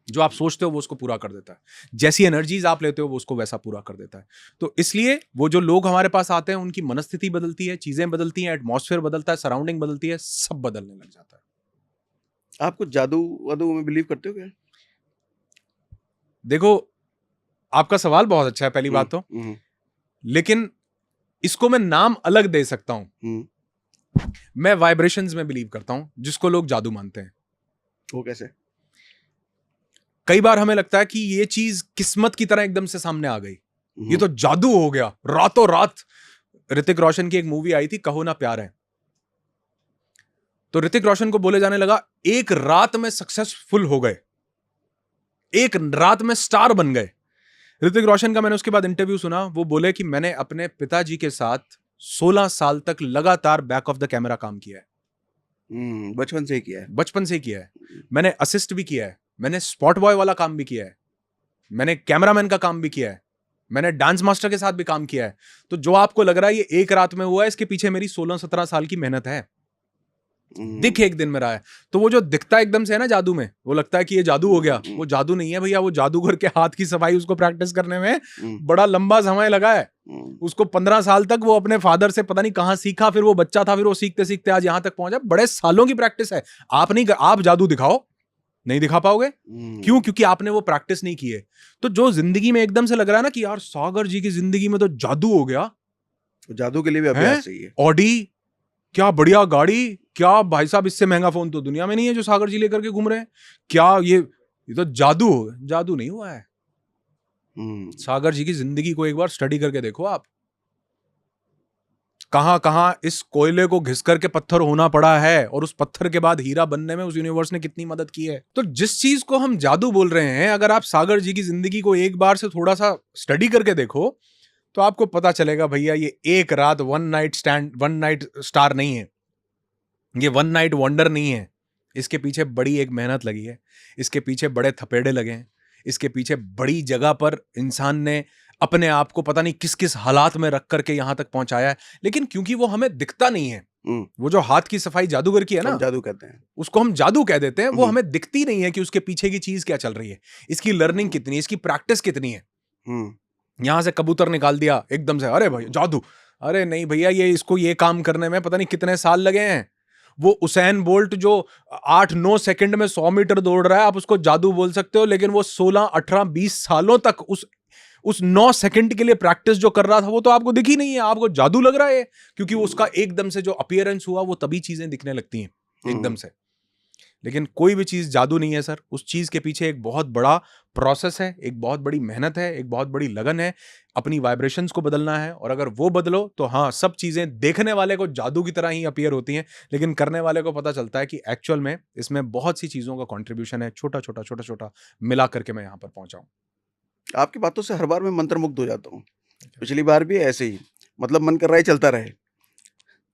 जो आप सोचते हो वो उसको पूरा कर देता है, जैसी एनर्जीज आप लेते हो वो उसको वैसा पूरा कर देता है। तो इसलिए वो जो लोग हमारे पास आते हैं उनकी मनस्थिति बदलती है, चीजें बदलती हैं, एटमॉस्फेयर बदलता है, सराउंडिंग बदलती है, सब बदलने लग जाता है। आप कुछ जादू वादू में बिलीव करते हो क्या? देखो आपका सवाल बहुत अच्छा है पहली बात तो, लेकिन इसको मैं नाम अलग दे सकता हूं। मैं वाइब्रेशंस में बिलीव करता हूं, जिसको लोग जादू मानते हैं। वो कैसे? कई बार हमें लगता है कि ये चीज किस्मत की तरह एकदम से सामने आ गई, ये तो जादू हो गया रातों रात। ऋतिक रोशन की एक मूवी आई थी कहो ना प्यार है, तो ऋतिक रोशन को बोले जाने लगा एक रात में सक्सेसफुल हो गए, एक रात में स्टार बन गए। ऋतिक रोशन का मैंने उसके बाद इंटरव्यू सुना, वो बोले कि मैंने अपने पिताजी के साथ 16 साल तक लगातार बैक ऑफ द कैमरा काम किया है। बचपन से ही किया है? बचपन से ही किया है। मैंने असिस्ट भी किया है, मैंने स्पॉट बॉय वाला काम भी किया है, मैंने कैमरामैन का काम भी किया है, मैंने डांस मास्टर के साथ भी काम किया है। तो जो आपको लग रहा है ये एक रात में हुआ है, इसके पीछे मेरी 16-17 साल की मेहनत है। दिख एक दिन में रहा है। तो वो जो दिखता है एकदम से है ना जादू में, वो लगता है कि ये जादू हो गया, वो जादू नहीं है भैया। वो जादूगर के हाथ की सफाई उसको प्रैक्टिस करने में बड़ा लंबा समय लगा है। उसको 15 साल तक वो अपने फादर से पता नहीं कहां सीखा, फिर वो बच्चा था, फिर वो सीखते सीखते आज यहां तक पहुंचा। बड़े सालों की प्रैक्टिस है। आप नहीं, आप जादू दिखाओ, नहीं दिखा पाओगे। क्यों? क्योंकि आपने वो प्रैक्टिस नहीं की है। तो जो जिंदगी में एकदम से लग रहा है ना कि यार सागर जी की जिंदगी में तो जादू हो गया, तो जादू के लिए भी है अभ्यास चाहिए। ऑडी, क्या बढ़िया गाड़ी, क्या भाई साहब, इससे महंगा फोन तो दुनिया में नहीं है जो सागर जी लेकर के घूम रहे हैं। क्या ये तो जादू हो गया। जादू नहीं हुआ है। सागर जी की जिंदगी को एक बार स्टडी करके देखो आप, कहां कहां इस कोयले को घिस करके पत्थर होना पड़ा है और उस पत्थर के बाद हीरा बनने में उस यूनिवर्स ने कितनी मदद की है। तो जिस चीज को हम जादू बोल रहे हैं, अगर आप सागर जी की जिंदगी को एक बार से थोड़ा सा स्टडी करके देखो तो आपको पता चलेगा भैया ये एक रात वन नाइट स्टार नहीं है, ये वन नाइट वंडर नहीं है। इसके पीछे बड़ी एक मेहनत लगी है, इसके पीछे बड़े थपेड़े लगे हैं, इसके पीछे बड़ी जगह पर इंसान ने अपने आप को पता नहीं किस किस हालात में रख करके यहां तक पहुंचाया है। लेकिन क्योंकि वो हमें दिखता नहीं है, वो जो हाथ की सफाई जादूगर की है ना, जादू कहते हैं उसको हम जादू कह देते हैं, वो हमें दिखती नहीं है कि उसके पीछे की चीज क्या चल रही है, इसकी लर्निंग कितनी है, इसकी प्रैक्टिस कितनी है। यहां से कबूतर निकाल दिया एकदम से, अरे भाई जादू, अरे नहीं भैया, ये इसको ये काम करने में पता नहीं कितने साल लगे हैं। वो उसेन बोल्ट जो 8-9 सेकंड में 100 मीटर दौड़ रहा है, आप उसको जादू बोल सकते हो, लेकिन वो 16, 18, 20 सालों तक उस 9 सेकंड के लिए प्रैक्टिस जो कर रहा था वो तो आपको दिखी नहीं है, आपको जादू लग रहा है, क्योंकि उसका एकदम से जो अपीयरेंस हुआ वो तभी चीजें दिखने लगती हैं एकदम से। लेकिन कोई भी चीज जादू नहीं है सर, उस चीज के पीछे एक बहुत बड़ा प्रोसेस है, एक बहुत बड़ी मेहनत है, एक बहुत बड़ी लगन है, अपनी वाइब्रेशंस को बदलना है। और अगर वो बदलो तो हाँ, सब चीजें देखने वाले को जादू की तरह ही अपीयर होती हैं, लेकिन करने वाले को पता चलता है कि एक्चुअल में इसमें बहुत सी चीजों का कंट्रीब्यूशन है, छोटा छोटा मिला करके मैं यहाँ पर पहुंचा हूँ। आपकी बातों से हर बार मैं मंत्रमुग्ध हो जाता हूँ। पिछली बार भी ऐसे ही, मतलब मन कर रहा है चलता रहे,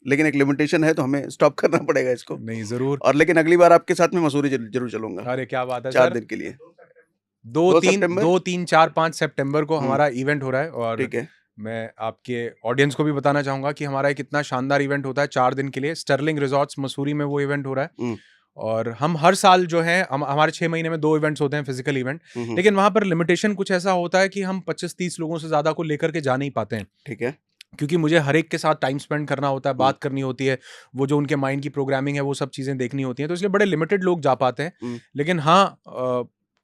लेकिन एक लिमिटेशन है तो हमें स्टॉप करना पड़ेगा इसको। नहीं जरूर। और लेकिन अगली बार आपके साथ में मसूरी जरूर चलूंगा। अरे क्या बात है 4 सर। दिन के लिए 2, 3, 4, 5 सितंबर को हमारा इवेंट हो रहा है। और ठीक है, मैं आपके ऑडियंस को भी बताना चाहूंगा कि हमारा एक इतना शानदार इवेंट होता है 4 दिन के लिए, स्टर्लिंग रिजॉर्ट्स मसूरी में वो इवेंट हो रहा है। और हम हर साल जो है हमारे 6 महीने में 2 इवेंट्स होते हैं, फिजिकल इवेंट, लेकिन वहां पर लिमिटेशन कुछ ऐसा होता है कि हम 25-30 लोगों से ज्यादा को लेकर के जा नहीं पाते हैं। ठीक है, क्योंकि मुझे हर एक के साथ टाइम स्पेंड करना होता है, बात करनी होती है, वो जो उनके माइंड की प्रोग्रामिंग है वो सब चीजें देखनी होती हैं, तो इसलिए बड़े लिमिटेड लोग जा पाते हैं। लेकिन हाँ,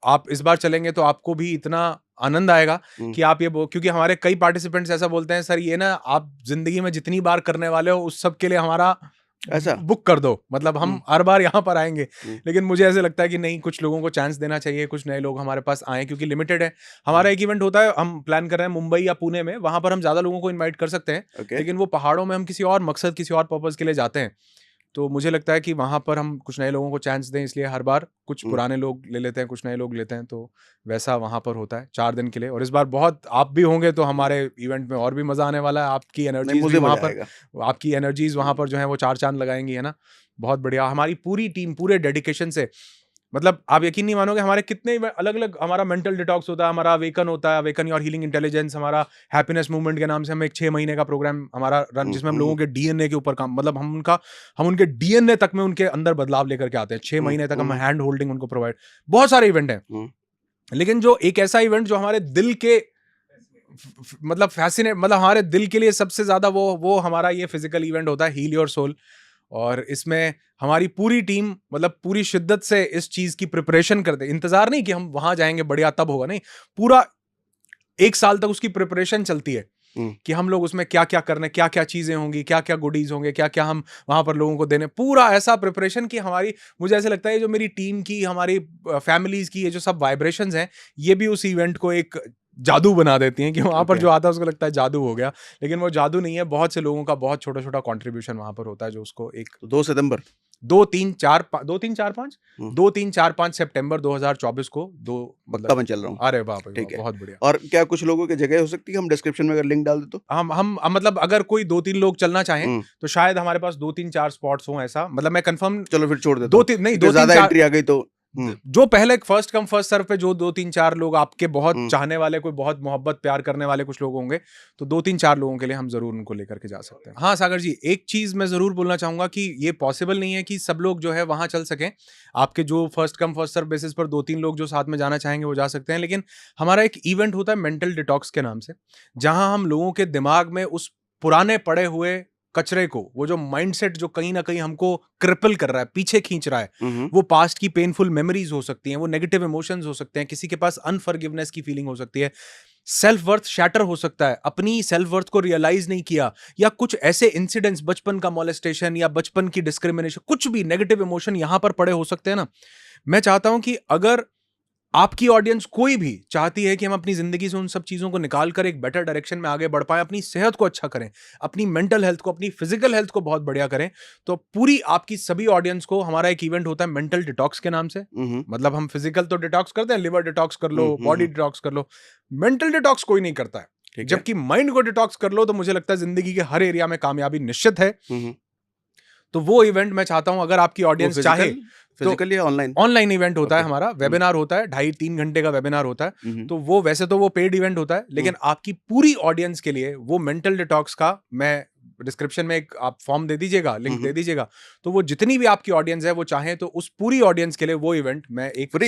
आप इस बार चलेंगे तो आपको भी इतना आनंद आएगा कि आप क्योंकि हमारे कई पार्टिसिपेंट्स ऐसा बोलते हैं, सर ये ना आप जिंदगी में जितनी बार करने वाले हो उस सब के लिए हमारा ऐसा बुक कर दो, मतलब हम हर बार यहाँ पर आएंगे। लेकिन मुझे ऐसे लगता है कि नहीं, कुछ लोगों को चांस देना चाहिए, कुछ नए लोग हमारे पास आए, क्योंकि लिमिटेड है। हमारा एक इवेंट होता है, हम प्लान कर रहे हैं मुंबई या पुणे में, वहां पर हम ज्यादा लोगों को इनवाइट कर सकते हैं, लेकिन वो पहाड़ों में हम किसी और मकसद, किसी और पर्पज के लिए जाते हैं। तो मुझे लगता है कि वहां पर हम कुछ नए लोगों को चांस दें, इसलिए हर बार कुछ पुराने लोग ले लेते हैं, कुछ नए लोग लेते हैं, तो वैसा वहां पर होता है 4 दिन के लिए। और इस बार बहुत आप भी होंगे तो हमारे इवेंट में और भी मजा आने वाला है। आपकी एनर्जीज भी वहां पर, आपकी एनर्जीज वहां पर जो है वो 4 चांद लगाएंगी, है ना। बहुत बढ़िया, हमारी पूरी टीम पूरे डेडिकेशन से, मतलब आप यकीन नहीं मानोगे हमारे कितने अलग अलग, हमारा मेंटल डिटॉक्स होता है, हमारा अवेकन होता है, अवेकन योर हीलिंग इंटेलिजेंस, हमारा हैप्पीनेस मूवमेंट के नाम से हम एक 6 महीने का प्रोग्राम हमारा रन, जिसमें हम लोगों के डीएनए के ऊपर काम, मतलब हम उनके डीएनए तक में उनके अंदर बदलाव लेकर के आते हैं। 6 महीने तक हम हैंड होल्डिंग उनको प्रोवाइड, बहुत सारे इवेंट हैं। लेकिन जो एक ऐसा इवेंट जो हमारे दिल के मतलब फैसिनेट, मतलब हमारे दिल के लिए सबसे ज्यादा वो हमारा ये फिजिकल इवेंट होता है, हील योर सोल। और इसमें हमारी पूरी टीम मतलब पूरी शिद्दत से इस चीज की प्रिपरेशन करते, इंतजार नहीं कि हम वहां जाएंगे बढ़िया तब होगा, नहीं, पूरा 1 साल तक उसकी प्रिपरेशन चलती है कि हम लोग उसमें क्या क्या करने, क्या क्या चीजें होंगी, क्या क्या गुडीज होंगे, क्या क्या हम वहां पर लोगों को देने, पूरा ऐसा प्रिपरेशन कि हमारी, मुझे ऐसे लगता है जो मेरी टीम की, हमारी फैमिलीज की ये जो सब वाइब्रेशंस हैं, ये भी उस इवेंट को एक जादू बना देती हैं कि वहां पर जो आता है उसको लगता है जादू हो गया, लेकिन वो जादू नहीं है। बहुत से लोगों का बहुत छोटा छोटा कंट्रीब्यूशन वहां पर होता है जो उसको एक 2 सितंबर 2, 3, 4, 5 सितंबर 2024 को मतलब मैं चल रहा हूँ। अरे वाह, बहुत बढ़िया। और क्या कुछ लोगों की जगह हो सकती है, हम डिस्क्रिप्शन में अगर लिंक डाल दे तो हम मतलब अगर कोई 2-3 लोग चलना चाहें तो शायद हमारे पास 2-3-4 स्पॉट्स हो, ऐसा मतलब मैं कंफर्म, चलो फिर छोड़ देता हूं। 2-3 नहीं, 2-3 ज्यादा एंट्री आ गई तो जो पहले फर्स्ट कम फर्स्ट सर्व पे जो 2-3-4 लोग आपके बहुत चाहने वाले, कोई बहुत मोहब्बत प्यार करने वाले कुछ लोग होंगे, तो 2-3-4 लोगों के लिए हम जरूर उनको लेकर के जा सकते हैं। हाँ सागर जी, एक चीज मैं जरूर बोलना चाहूंगा कि ये पॉसिबल नहीं है कि सब लोग जो है वहां चल सकें। आपके जो first come first serve basis पर 2-3 लोग जो साथ में जाना चाहेंगे वो जा सकते हैं, लेकिन हमारा एक इवेंट होता है मेंटल डिटॉक्स के नाम से, जहां हम लोगों के दिमाग में उस पुराने पड़े हुए कचरे को, वो जो माइंडसेट जो कहीं ना कहीं हमको क्रिपल कर रहा है, पीछे खींच रहा है, हम्म, वो पास्ट की पेनफुल मेमोरीज हो सकती हैं, वो नेगेटिव इमोशंस हो सकते हैं, किसी के पास अनफॉरगिवनेस की फीलिंग हो सकती है, सेल्फ वर्थ शैटर हो सकता है, अपनी सेल्फ वर्थ को रियलाइज नहीं किया, या कुछ ऐसे इंसिडेंट्स, बचपन का मोलेस्टेशन या बचपन की डिस्क्रिमिनेशन, कुछ भी नेगेटिव इमोशन यहां पर पड़े हो सकते हैं ना। मैं चाहता हूं कि अगर आपकी ऑडियंस कोई भी चाहती है कि हम अपनी जिंदगी से उन सब चीजों को निकाल कर एक बेटर डायरेक्शन में आगे बढ़ पाए, अपनी सेहत को अच्छा करें, अपनी मेंटल हेल्थ को, अपनी फिजिकल हेल्थ को बहुत बढ़िया करें, तो पूरी आपकी सभी ऑडियंस को हमारा एक इवेंट होता है मेंटल डिटॉक्स के नाम से। मतलब हम फिजिकल तो डिटॉक्स करते हैं, लिवर डिटॉक्स कर लो, बॉडी डिटॉक्स कर लो, मेंटल डिटॉक्स कोई नहीं करता है। ठीक है। जबकि माइंड को डिटॉक्स कर लो तो मुझे लगता है जिंदगी के हर एरिया में कामयाबी निश्चित है। तो वो इवेंट मैं चाहता हूं, अगर आपकी ऑडियंस चाहे, फिजिकल या ऑनलाइन? ऑनलाइन इवेंट होता है Okay. हमारा, वेबिनार होता है, 2.5-3 घंटे का वेबिनार होता है। तो वो वैसे तो वो पेड इवेंट होता है, लेकिन आपकी पूरी ऑडियंस के लिए वो मेंटल डिटॉक्स का, मैं डिस्क्रिप्शन में एक आप फॉर्म दे दीजिएगा, लिंक दे दीजिएगा, तो वो जितनी भी आपकी ऑडियंस है वो चाहे तो उस पूरी ऑडियंस के लिए वो इवेंट मैं एक फ्री,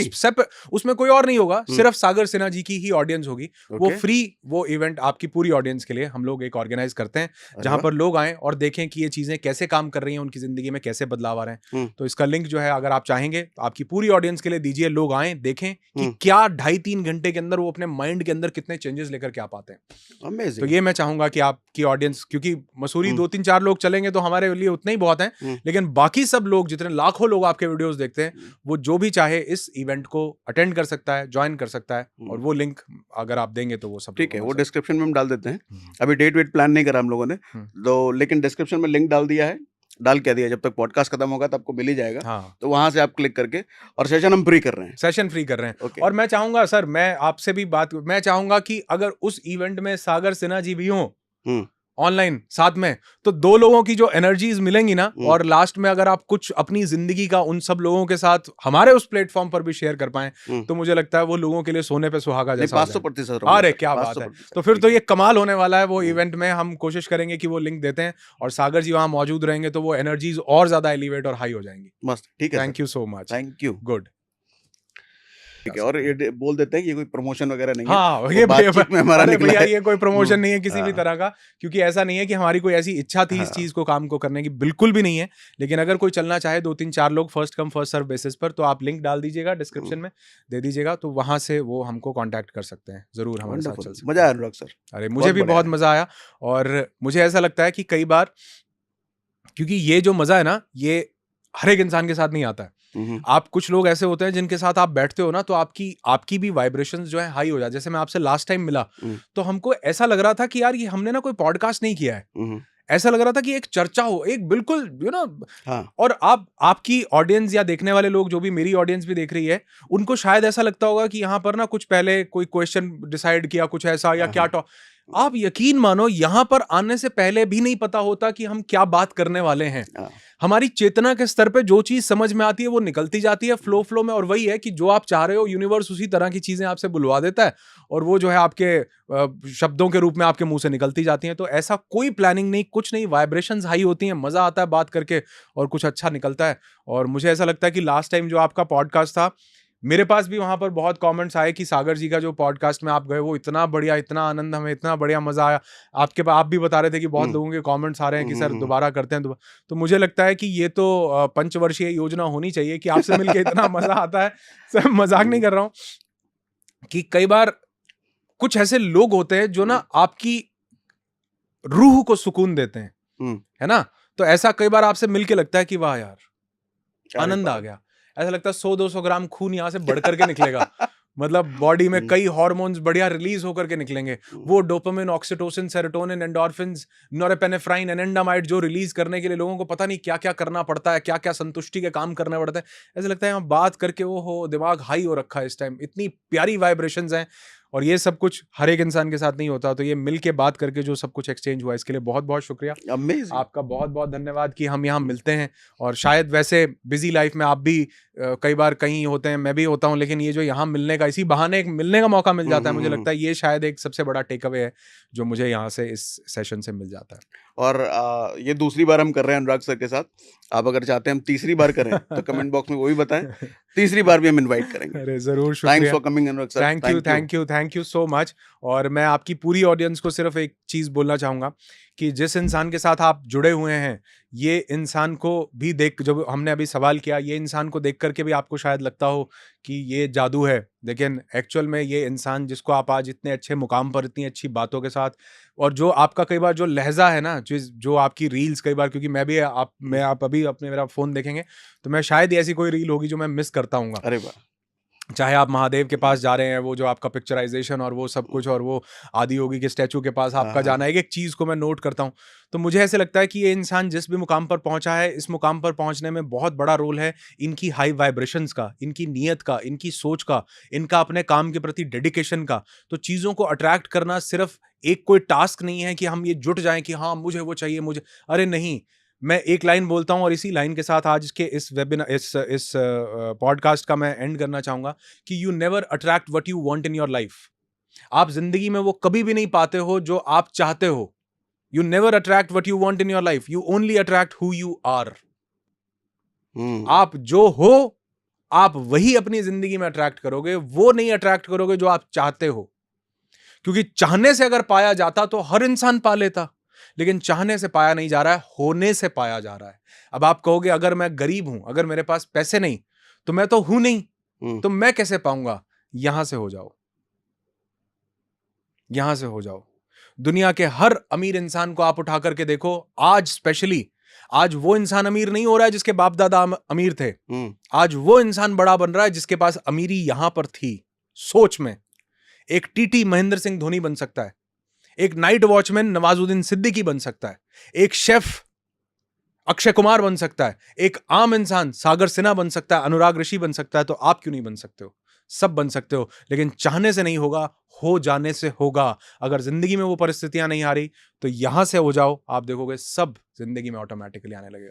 उसमें कोई और नहीं होगा, सिर्फ सागर सिन्हा जी की ही ऑडियंस होगी। वो Okay. फ्री, वो इवेंट आपकी पूरी ऑडियंस के लिए हम लोग एक ऑर्गेनाइज करते हैं, जहां पर लोग आए और देखें कि ये चीजें कैसे काम कर रही हैं, उनकी जिंदगी में कैसे बदलाव आ रहे हैं। तो इसका लिंक जो है, अगर आप चाहेंगे तो आपकी पूरी ऑडियंस के लिए दीजिए, लोग आए देखें कि क्या 2.5-3 घंटे के अंदर वो अपने माइंड के अंदर कितने चेंजेस लेकर के आ पाते हैं। Amazing. तो ये मैं चाहूंगा कि आपकी ऑडियंस, क्योंकि मसूरी 2-3-4 लोग चलेंगे तो हमारे लिए उतने ही बहुत हैं, लेकिन बाकी सब लोग, जितने लाखों लोग आपके वीडियोस देखते हैं, वो जो भी चाहे इस इवेंट को अटेंड कर सकता है, ज्वाइन कर सकता है, और वो लिंक अगर आप देंगे तो वो सब ठीक है, वो डिस्क्रिप्शन में हम डाल देते हैं। अभी डेट वेट प्लान नहीं करा हम लोगों ने, तो लेकिन डिस्क्रिप्शन में लिंक डाल दिया है, डाल क्या दिया, जब तक पॉडकास्ट खत्म होगा तब आपको मिल ही जाएगा। हाँ, तो वहां से आप क्लिक करके, और सेशन हम फ्री कर रहे हैं, सेशन फ्री कर रहे हैं। Okay. और मैं चाहूंगा सर, मैं आपसे भी बात, मैं चाहूंगा कि अगर उस इवेंट में सागर सिन्हा जी भी हों ऑनलाइन साथ में, तो 2 लोगों की जो एनर्जीज मिलेंगी ना, और लास्ट में अगर आप कुछ अपनी जिंदगी का उन सब लोगों के साथ हमारे उस प्लेटफॉर्म पर भी शेयर कर पाएं, तो मुझे लगता है वो लोगों के लिए सोने पे सुहागा जैसा हो जाएगा। 500%। अरे क्या बात है, तो फिर तो ये कमाल होने वाला है। वो इवेंट में हम कोशिश करेंगे कि वो लिंक देते हैं, और सागर जी वहां मौजूद रहेंगे, तो वो एनर्जीज और ज्यादा एलिवेट और हाई हो जाएंगी। मस्त, ठीक है, thank you so much, thank you, good. ठीक है। और ये बोल देते हैं कि ये कोई प्रमोशन वगैरह नहीं है, हाँ, ये बातचीत में हमारा अरे निकला भैया, है। ये कोई प्रमोशन नहीं है किसी भी तरह का, क्योंकि ऐसा नहीं है कि हमारी कोई ऐसी इच्छा थी इस चीज को, काम को करने की, बिल्कुल भी नहीं है। लेकिन अगर कोई चलना चाहे, 2-3-4 लोग first come first serve basis पर, तो आप लिंक डाल दीजिएगा, डिस्क्रिप्शन में दे दीजिएगा, तो वहां से वो हमको कांटेक्ट कर सकते हैं, जरूर हमारे साथ चल सकते मजा आया हैं। अनुराग सर, अरे मुझे भी बहुत मजा आया, और मुझे ऐसा लगता है कि कई बार, क्योंकि ये जो मजा है ना, ये हर एक इंसान के साथ नहीं आता है। आप, कुछ लोग ऐसे होते हैं जिनके साथ आप बैठते हो ना, तो आपकी भी वाइब्रेशंस जो है हाई हो जाए। जैसे मैं आपसे लास्ट टाइम मिला, तो हमको ऐसा लग रहा था कि यार, ये हमने ना कोई पॉडकास्ट नहीं किया है, ऐसा लग रहा था कि एक चर्चा हो, एक बिल्कुल हाँ। और आपकी ऑडियंस या देखने वाले लोग, जो भी मेरी ऑडियंस भी देख रही है, उनको शायद ऐसा लगता होगा कि यहाँ पर ना कुछ पहले कोई क्वेश्चन डिसाइड किया, कुछ ऐसा, या क्या आप यकीन मानो, यहां पर आने से पहले भी नहीं पता होता कि हम क्या बात करने वाले हैं। हमारी चेतना के स्तर पे जो चीज समझ में आती है वो निकलती जाती है फ्लो में, और वही है कि जो आप चाह रहे हो, यूनिवर्स उसी तरह की चीजें आपसे बुलवा देता है, और वो जो है आपके शब्दों के रूप में आपके मुंह से निकलती जाती हैं। तो ऐसा कोई प्लानिंग नहीं, कुछ नहीं, वाइब्रेशंस हाई होती हैं, मजा आता है बात करके, और कुछ अच्छा निकलता है। और मुझे ऐसा लगता है कि लास्ट टाइम जो आपका पॉडकास्ट था, मेरे पास भी वहां पर बहुत कमेंट्स आए कि सागर जी का जो पॉडकास्ट में आप गए, वो इतना बढ़िया, इतना आनंद, हमें इतना बढ़िया मजा आया। आपके पास, आप भी बता रहे थे कि बहुत लोगों के कमेंट्स आ रहे हैं कि सर दोबारा करते हैं। तो मुझे लगता है कि ये तो पंचवर्षीय योजना होनी चाहिए कि आपसे मिलके इतना मजा आता है। सर मजाक नहीं कर रहा हूँ, कि कई बार कुछ ऐसे लोग होते हैं जो ना आपकी रूह को सुकून देते हैं, है ना। तो ऐसा कई बार आपसे मिलके लगता है कि वाह यार, आनंद आ गया। ऐसा लगता है 100-200 ग्राम खून यहाँ से बढ़ करके निकलेगा, मतलब बॉडी में कई हार्मोन्स बढ़िया रिलीज होकर के निकलेंगे। वो dopamine, oxytocin, serotonin, endorphins, norepinephrine, anandamide जो रिलीज करने के लिए लोगों को पता नहीं क्या क्या करना पड़ता है, क्या क्या संतुष्टि के काम करने पड़ते हैं। ऐसा लगता है यहाँ बात करके वो हो, दिमाग हाई हो रखा है इस टाइम, इतनी प्यारी वाइब्रेशंस हैं। और ये सब कुछ हर एक इंसान के साथ नहीं होता। तो ये मिल के बात करके जो सब कुछ एक्सचेंज हुआ, इसके लिए बहुत बहुत शुक्रिया। आपका बहुत बहुत धन्यवाद कि हम यहाँ मिलते हैं। और शायद वैसे बिजी लाइफ में आप भी कई बार कहीं होते हैं, मैं भी होता हूँ, लेकिन ये जो यहाँ मिलने का, इसी बहाने एक मिलने का मौका मिल जाता है, मुझे लगता है ये शायद एक सबसे बड़ा टेक अवे है जो मुझे यहाँ से, इस सेशन से मिल जाता है। और ये दूसरी बार हम कर रहे हैं अनुराग सर के साथ। आप अगर चाहते हैं हम तीसरी बार करें तो कमेंट बॉक्स में वो भी बताएं। तीसरी बार भी हम इनवाइट करेंगे। अरे जरूर, थैंक्स शुक्रिया। For coming Anurag sir. Thank you so much. और मैं आपकी पूरी ऑडियंस को सिर्फ एक चीज बोलना चाहूंगा कि जिस इंसान के साथ आप जुड़े हुए हैं, ये इंसान को भी देख, जब हमने अभी सवाल किया, ये इंसान को देख करके भी आपको शायद लगता हो कि ये जादू है, लेकिन एक्चुअल में ये इंसान जिसको आप आज इतने अच्छे मुकाम पर इतनी अच्छी बातों के साथ, और जो आपका कई बार जो लहजा है ना, जो आपकी रील्स कई बार, क्योंकि मैं आप अभी अपने मेरा फोन देखेंगे तो मैं शायद ही ऐसी कोई रील होगी जो मैं मिस करता हूँ। अरे वाह। चाहे आप महादेव के पास जा रहे हैं, वो जो आपका पिक्चराइजेशन और वो सब कुछ, और वो आदि योगी के स्टैचू के पास आपका जाना, एक चीज को मैं नोट करता हूँ, तो मुझे ऐसे लगता है कि ये इंसान जिस भी मुकाम पर पहुंचा है, इस मुकाम पर पहुंचने में बहुत बड़ा रोल है इनकी हाई वाइब्रेशंस का, इनकी नीयत का, इनकी सोच का, इनका अपने काम के प्रति डेडिकेशन का। तो चीजों को अट्रैक्ट करना सिर्फ एक कोई टास्क नहीं है कि हम ये जुट जाएं कि हाँ मुझे वो चाहिए, मुझे, अरे नहीं। मैं एक लाइन बोलता हूं और इसी लाइन के साथ आज के इस वेबिनार, इस पॉडकास्ट का मैं एंड करना चाहूंगा कि you never attract what you want in your life. आप जिंदगी में वो कभी भी नहीं पाते हो जो आप चाहते हो। You never attract what you want in your life, you only attract who you are. आप जो हो, आप वही अपनी जिंदगी में अट्रैक्ट करोगे, वो नहीं अट्रैक्ट करोगे जो आप चाहते हो। क्योंकि चाहने से अगर पाया जाता तो हर इंसान पा लेता, लेकिन चाहने से पाया नहीं जा रहा है, होने से पाया जा रहा है। अब आप कहोगे अगर मैं गरीब हूं, अगर मेरे पास पैसे नहीं, तो मैं तो हूं नहीं, तो मैं कैसे पाऊंगा? यहां से हो जाओ, यहां से हो जाओ। दुनिया के हर अमीर इंसान को आप उठा करके देखो, आज स्पेशली, आज वो इंसान अमीर नहीं हो रहा है जिसके बाप दादा अमीर थे। आज वो इंसान बड़ा बन रहा है जिसके पास अमीरी यहां पर थी सोच में। एक टीटी महेंद्र सिंह धोनी बन सकता है, एक नाइट वॉचमैन नवाजुद्दीन सिद्दीकी बन सकता है, एक शेफ अक्षय कुमार बन सकता है, एक आम इंसान सागर सिन्हा बन सकता है, अनुराग ऋषि बन सकता है। तो आप क्यों नहीं बन सकते हो? सब बन सकते हो, लेकिन चाहने से नहीं होगा, हो जाने से होगा। अगर जिंदगी में वो परिस्थितियां नहीं आ रही तो यहां से हो जाओ, आप देखोगे सब जिंदगी में ऑटोमेटिकली आने लगेगा।